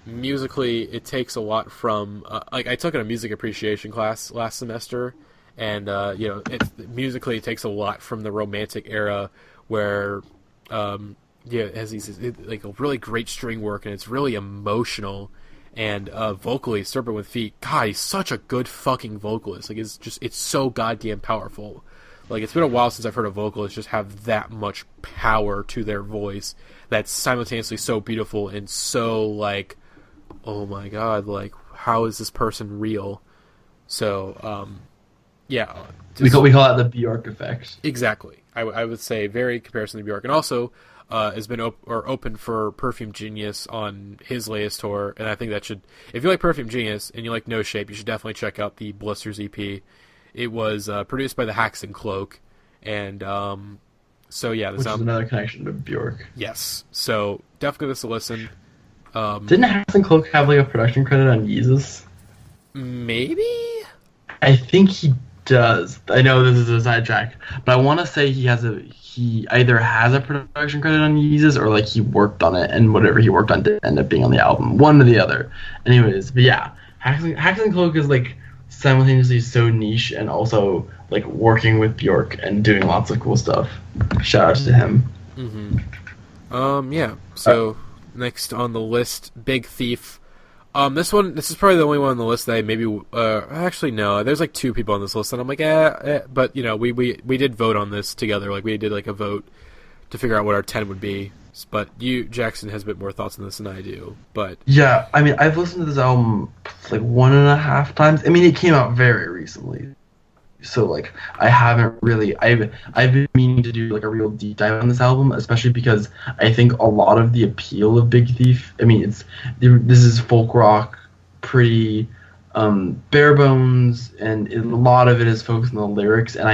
musically, it takes a lot from like I took a music appreciation class last semester, and musically it takes a lot from the Romantic era, where it has these like a really great string work, and it's really emotional, and vocally Serpent with Feet, God, he's such a good fucking vocalist. Like it's so goddamn powerful. Like it's been a while since I've heard a vocalist just have that much power to their voice that's simultaneously so beautiful and so like, oh my god, like, how is this person real? So, yeah. We call that the Bjork effect. Exactly. I would say very comparison to Bjork. And also, has been open for Perfume Genius on his latest tour, and I think that should, if you like Perfume Genius and you like No Shape, you should definitely check out the Blisters EP. It was produced by the Hacks and Cloak, and so yeah. Which is another connection to Bjork. Yes. So, definitely give this a listen. Didn't Hacks and Cloak have like a production credit on Jesus? Maybe? I think he does. I know this is a sidetrack, but I want to say he either has a production credit on Yeezus or like he worked on it, and whatever he worked on did end up being on the album. One or the other. Anyways, but yeah, Hacks and Cloak is like simultaneously so niche and also like working with Bjork and doing lots of cool stuff. Shout out to him. Yeah. So next on the list, Big Thief. This is probably the only one on the list that I maybe, actually no, there's like 2 people on this list, and I'm like, but you know, we did vote on this together, like we did like a vote to figure out what our 10 would be, but Jackson, has a bit more thoughts on this than I do, but... Yeah, I mean, I've listened to this album like 1.5 times, I mean, it came out very recently, so like, I haven't really, I've been meaning to do like a real deep dive on this album, especially because I think a lot of the appeal of Big Thief, I mean, this is folk rock, pretty bare bones, and a lot of it is focused on the lyrics, and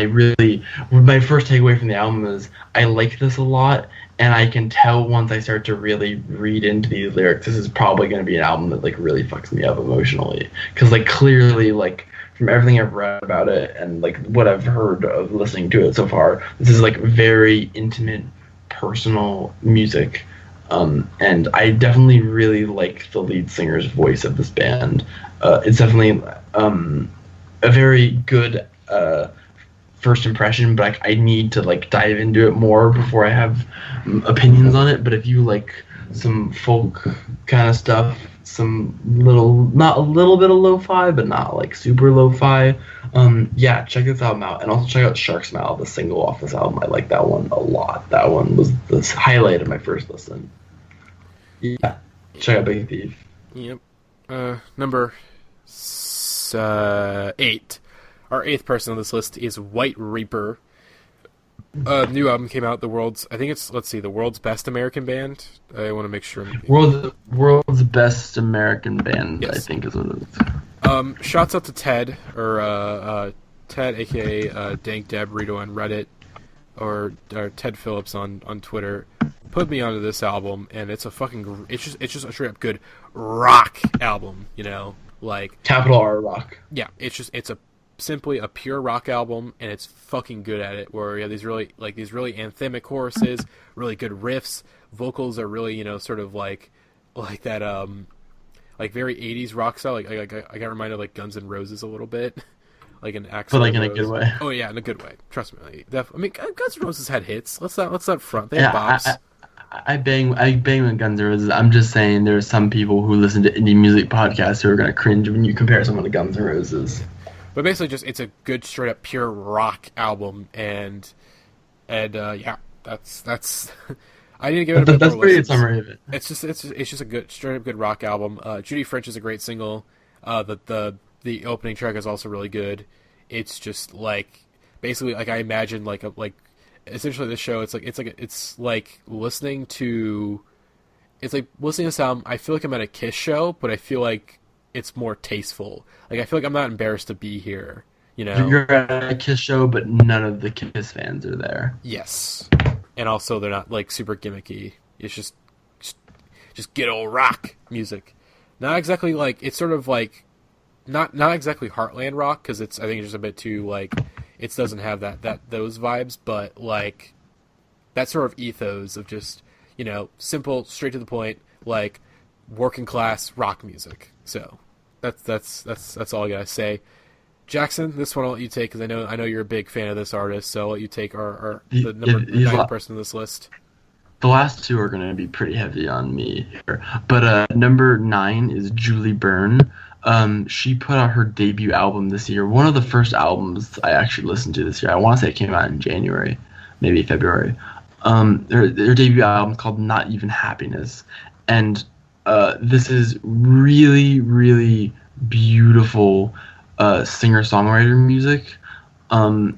my first takeaway from the album is, I like this a lot, and I can tell once I start to really read into these lyrics, this is probably going to be an album that like really fucks me up emotionally, because like clearly like, from everything I've read about it and like what I've heard of listening to it so far, this is like very intimate, personal music, and I definitely really like the lead singer's voice of this band. It's definitely a very good first impression, but I need to like dive into it more before I have opinions on it. But if you like some folk kind of stuff, not a little bit of lo-fi, but not like super lo-fi, yeah, check this album out, and also check out Shark Smile, the single off this album. I like that one a lot. That one was the highlight of my first listen. Yeah, check out Big Thief. Yep. Number 8. Our 8th person on this list is White Reaper. New album came out. The world's best American band. I want to make sure. World's best American band. Yes. I think is what it is. Shouts out to Ted, or Ted, aka Dank Deb Rito on Reddit, or Ted Phillips on Twitter. Put me onto this album, and it's just a straight up good rock album. You know, like capital R rock. Yeah, it's simply a pure rock album, and it's fucking good at it, where you have these really anthemic choruses, really good riffs, vocals are really, you know, sort of like that like very 80s rock style, like I got reminded of like Guns N' Roses a little bit, like an accent, but like in a good way. Oh yeah, in a good way, trust me. I mean, Guns N' Roses had hits, let's not front, they had bops. I bang with Guns N' Roses. I'm just saying there's some people who listen to indie music podcasts who are going to cringe when you compare someone to Guns N' Roses. But basically, it's a good, straight up, pure rock album, and yeah, that's. I didn't give it a bit that's more pretty good listens. summary of it. It's just a good, straight up, good rock album. Judy French is a great single. The opening track is also really good. It's just like basically like I imagine like essentially this show. It's like listening to this album. I feel like I'm at a Kiss show, but I feel like it's more tasteful. Like I feel like I'm not embarrassed to be here. You know, you're at a Kiss show, but none of the Kiss fans are there. Yes, and also they're not like super gimmicky. It's just good old rock music. Not exactly like it's sort of like not exactly Heartland rock, because I think it's just a bit too like it doesn't have those vibes, but like that sort of ethos of just, you know, simple, straight to the point, like working class rock music. So that's all I gotta say. Jackson, this one I'll let you take, because I know you're a big fan of this artist, so I'll let you take the number 9 person on this list. The last 2 are going to be pretty heavy on me here, but number 9 is Julie Byrne. She put out her debut album this year, one of the first albums I actually listened to this year. I want to say it came out in January, maybe February. Their debut album called Not Even Happiness, and this is really, really beautiful singer-songwriter music.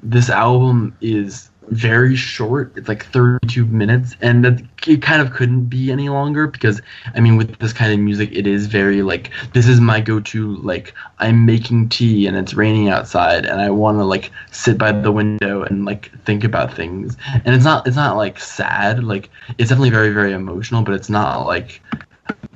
This album is very short. It's like 32 minutes, and it kind of couldn't be any longer, because I mean, with this kind of music, it is very like, this is my go-to, like I'm making tea and it's raining outside and I want to like sit by the window and like think about things. And it's not like sad, like it's definitely very, very emotional, but it's not like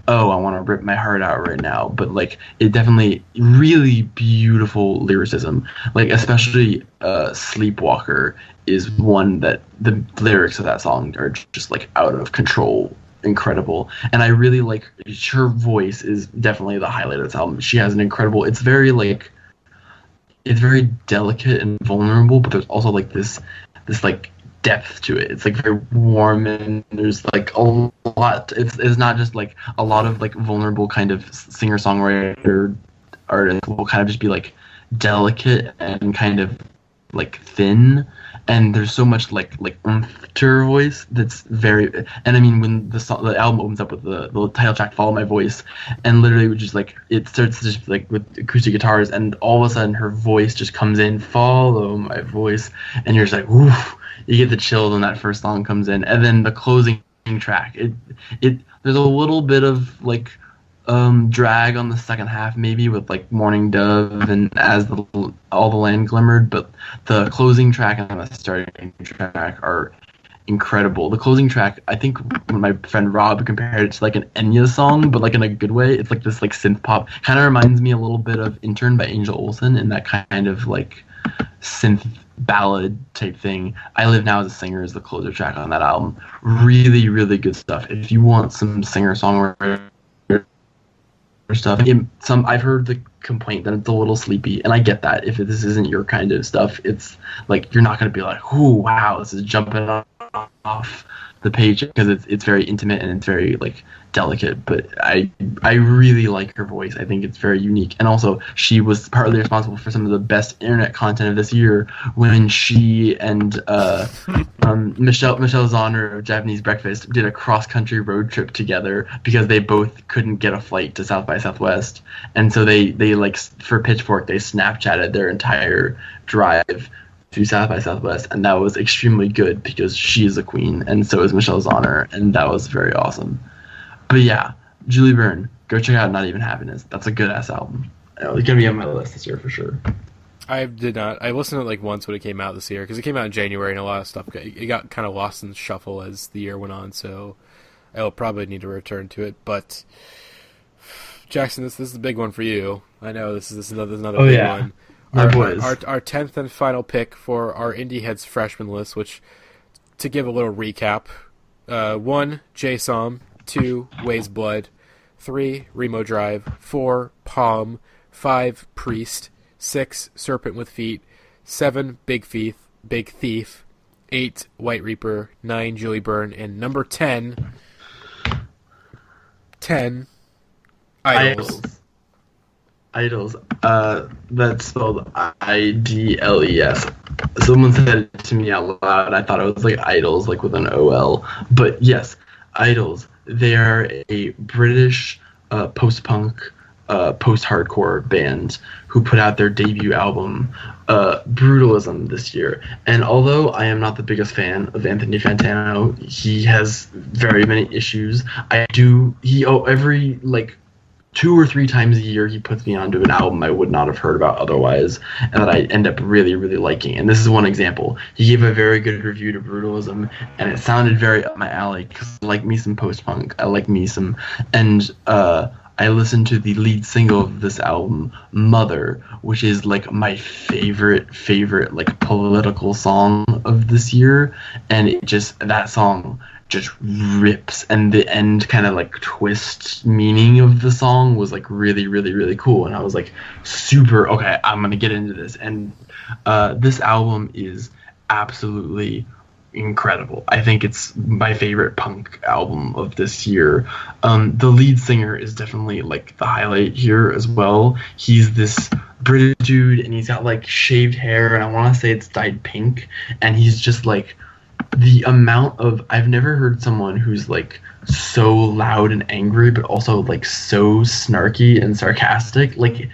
oh, I want to rip my heart out right now, but like it definitely really beautiful lyricism, like especially Sleepwalker is one that the lyrics of that song are just like out of control, incredible. And I really like her voice is definitely the highlight of this album. She has an incredible, it's very delicate and vulnerable, but there's also like this like depth to it. It's like very warm, and there's like a lot. It's not just like a lot of like vulnerable kind of singer-songwriter artists will kind of just be like delicate and kind of like thin, and there's so much like oomph to her voice that's very. And I mean, when the album opens up with the title track "Follow My Voice," and literally would just like it starts just like with acoustic guitars, and all of a sudden her voice just comes in, "Follow my voice," and you're just like, woof. You get the chills when that first song comes in, and then the closing track. There's a little bit of like drag on the second half, maybe with like Morning Dove and As All the Land Glimmered, but the closing track and the starting track are incredible. The closing track, I think when my friend Rob compared it to like an Enya song, but like in a good way. It's like this like synth pop. Kind of reminds me a little bit of Intern by Angel Olsen in that kind of like synth ballad type thing. I Live Now as a Singer is the closer track on that album. Really, really good stuff. If you want some singer-songwriter stuff, I've heard the complaint that it's a little sleepy, and I get that. If this isn't your kind of stuff, it's like you're not going to be like, "Ooh, wow, this is jumping off the page," because it's very intimate and it's very like delicate. But I really like her voice. I think it's very unique, and also she was partly responsible for some of the best internet content of this year when she and Michelle Zahner of Japanese Breakfast did a cross-country road trip together because they both couldn't get a flight to South by Southwest, and so they like for Pitchfork they Snapchatted their entire drive to South by Southwest, and that was extremely good because she is a queen, and so is Michelle Zahner, and that was very awesome. But yeah, Julie Byrne, go check out Not Even Happiness. That's a good ass album. It's gonna be on my list this year for sure. I did not. I listened to it like once when it came out this year because it came out in January, and a lot of stuff it got kind of lost in the shuffle as the year went on. So I will probably need to return to it. But Jackson, this is the big one for you. I know this is another big one. Our 10th and final pick for our Indieheads Freshman List, which, to give a little recap, 1, J-Som, 2, Ways Blood, 3, Remo Drive, 4, Palm, 5, Priest, 6, Serpent with Feet, 7, Big Thief, 8, White Reaper, 9, Julie Byrne, and number 10, Idols. Idols. That's spelled IDLES. Someone said it to me out loud. I thought it was like Idols, like with an OL. But yes, Idols. They are a British post-punk, post-hardcore band who put out their debut album, Brutalism, this year. And although I am not the biggest fan of Anthony Fantano, he has very many issues. Every like 2 or 3 times a year he puts me onto an album I would not have heard about otherwise, and that I end up really, really liking. And this is one example. He gave a very good review to Brutalism, and it sounded very up my alley, because I like me some post-punk. I like me some... And I listened to the lead single of this album, Mother, which is like my favorite like political song of this year, and that song just rips, and the end kind of like twist meaning of the song was like really, really, really cool, and I was like super okay, I'm gonna get into this. And this album is absolutely incredible. I think it's my favorite punk album of this year. The lead singer is definitely like the highlight here as well. He's this British dude, and he's got like shaved hair, and I want to say it's dyed pink, and he's just like the amount of... I've never heard someone who's like so loud and angry, but also like so snarky and sarcastic. Like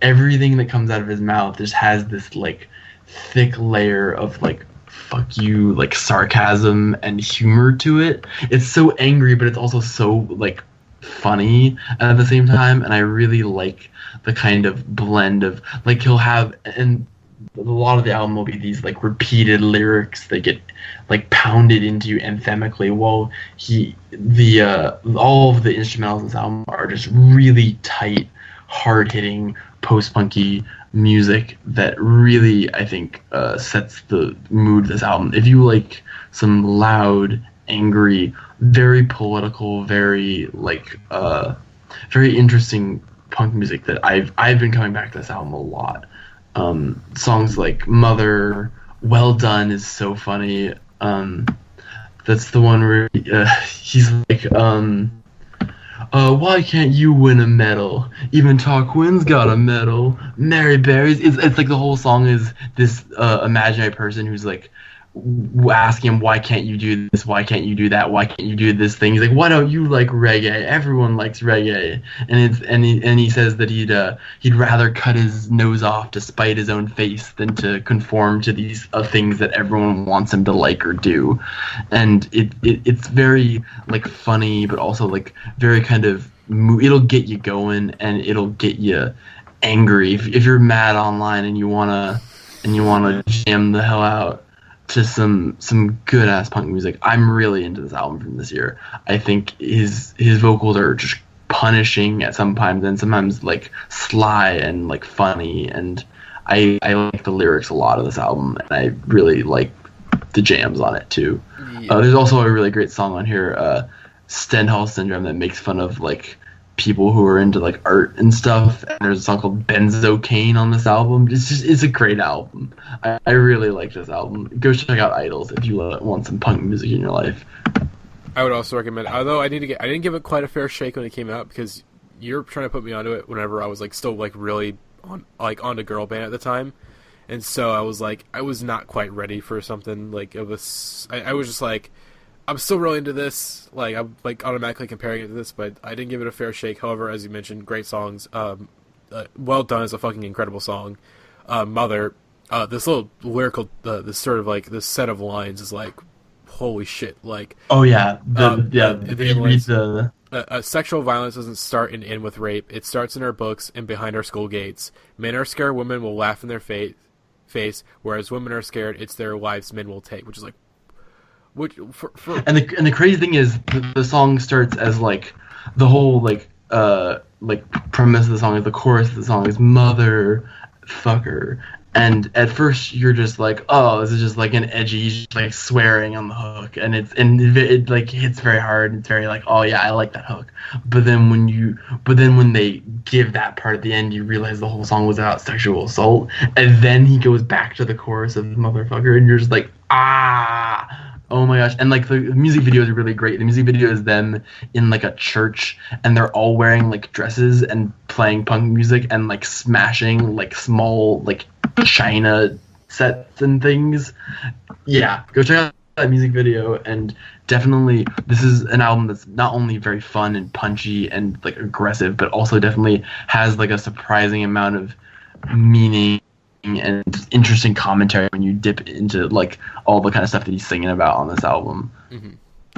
everything that comes out of his mouth just has this like thick layer of like fuck you, like sarcasm and humor to it. It's so angry, but it's also so like funny at the same time, and I really like the kind of blend of like he'll have... And a lot of the album will be these like repeated lyrics that get like pounded into you anthemically, while all of the instrumentals in this album are just really tight, hard-hitting, post-punky music that really, I think, sets the mood of this album. If you like some loud, angry, very political, very like very interesting punk music, that I've been coming back to this album a lot. Songs like Mother, Well Done is so funny. That's the one where he's like, why can't you win a medal? Even Tarquin's got a medal. Mary Berry's. It's like the whole song is this imaginary person who's like asking him, why can't you do this? Why can't you do that? Why can't you do this thing? He's like, why don't you like reggae? Everyone likes reggae. And he says that he'd rather cut his nose off to spite his own face than to conform to these things that everyone wants him to like or do. And it's very like funny, but also like very kind of it'll get you going and it'll get you angry if you're mad online and you wanna jam the hell out to some good ass punk music. I'm really into this album from this year. I think his vocals are just punishing at some times, and sometimes like sly and like funny, and I like the lyrics a lot of this album, and I really like the jams on it too. Yeah. There's also a really great song on here, Stendhal Syndrome, that makes fun of like people who are into like art and stuff, and there's a song called Benzocaine on this album. It's a great album. I really like this album. Go check out Idols if you want some punk music in your life. I would also recommend, although I didn't give it quite a fair shake when it came out, because you're trying to put me onto it whenever I was like still like really onto girl band at the time, and so I was not quite ready for something like it was. I was just like, I'm still really into this. Like, I'm like automatically comparing it to this, but I didn't give it a fair shake. However, as you mentioned, great songs. Well Done is a fucking incredible song. Mother, this little lyrical, this sort of like this set of lines is like, holy shit! Like, oh yeah, sexual violence doesn't start and end with rape. It starts in our books and behind our school gates. Men are scared, women will laugh in their face. Whereas women are scared, it's their lives men will take. Which is like. And the crazy thing is the song starts as like the whole like premise of the song is the chorus of the song is mother fucker, and at first you're just like, oh, this is just like an edgy like swearing on the hook, and it like hits very hard, and it's very like, oh yeah, I like that hook. But then when they give that part at the end, you realize the whole song was about sexual assault, and then he goes back to the chorus of motherfucker, and you're just like, ah. Oh my gosh. And like the music video is really great. The music video is them in like a church, and they're all wearing like dresses and playing punk music and like smashing like small like china sets and things. Yeah, go check out that music video, and definitely this is an album that's not only very fun and punchy and like aggressive, but also definitely has like a surprising amount of meaning and interesting commentary when you dip into like all the kind of stuff that he's singing about on this album. Mm-hmm.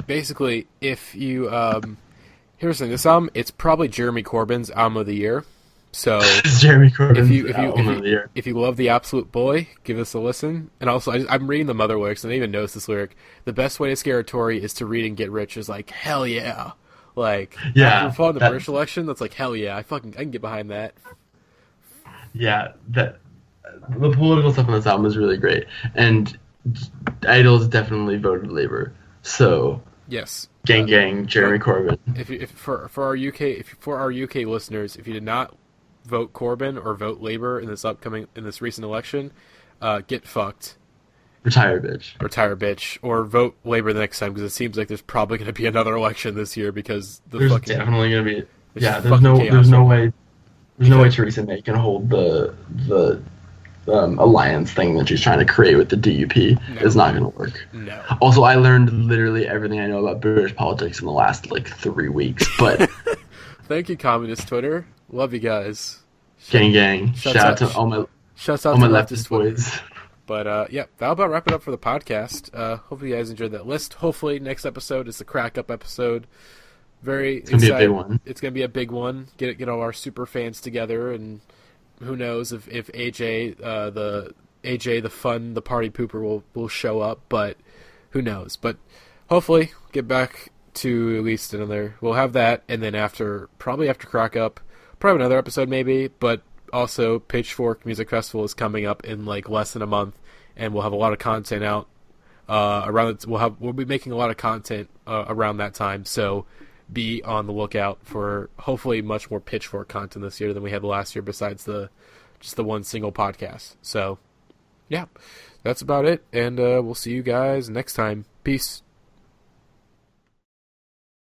Basically, if you here's the thing, this album, it's probably Jeremy Corbyn's album of the year. So Jeremy Corbyn's album of the year. If you love The Absolute Boy, give us a listen. And also, I'm reading the Mother lyrics, and I didn't even notice this lyric. The best way to scare a Tory is to read and get rich. Is like, hell yeah. Like, yeah, after following the British election, that's like, hell yeah. I can get behind that. Yeah, the political stuff on this album is really great, and Idols definitely voted Labour. So yes, gang, Jeremy Corbyn. If for our UK listeners, if you did not vote Corbyn or vote Labour in this recent election, get fucked. Retire, bitch. Or vote Labour the next time, because it seems like there's probably going to be another election this year, because there's definitely going to be. Yeah, there's no way Theresa May can hold the alliance thing that she's trying to create with the DUP. Is not going to work. No. Also, I learned literally everything I know about British politics in the last like 3 weeks. But thank you, communist Twitter. Love you guys. Gang. Shout out to all my leftist boys. But yeah, that'll about wrap it up for the podcast. Hopefully you guys enjoyed that list. Hopefully next episode is the crack up episode. It's gonna be a big one. It's gonna be a big one. Get all our super fans together, and who knows if AJ, the AJ the party pooper will show up, but who knows? But hopefully get back to at least another. We'll have that, and then probably after Crack Up, probably another episode maybe. But also Pitchfork Music Festival is coming up in like less than a month, and we'll have a lot of content out around. We'll be making a lot of content around that time. So be on the lookout for hopefully much more Pitchfork content this year than we had last year. Besides just the one single podcast. So yeah, that's about it, and we'll see you guys next time. Peace.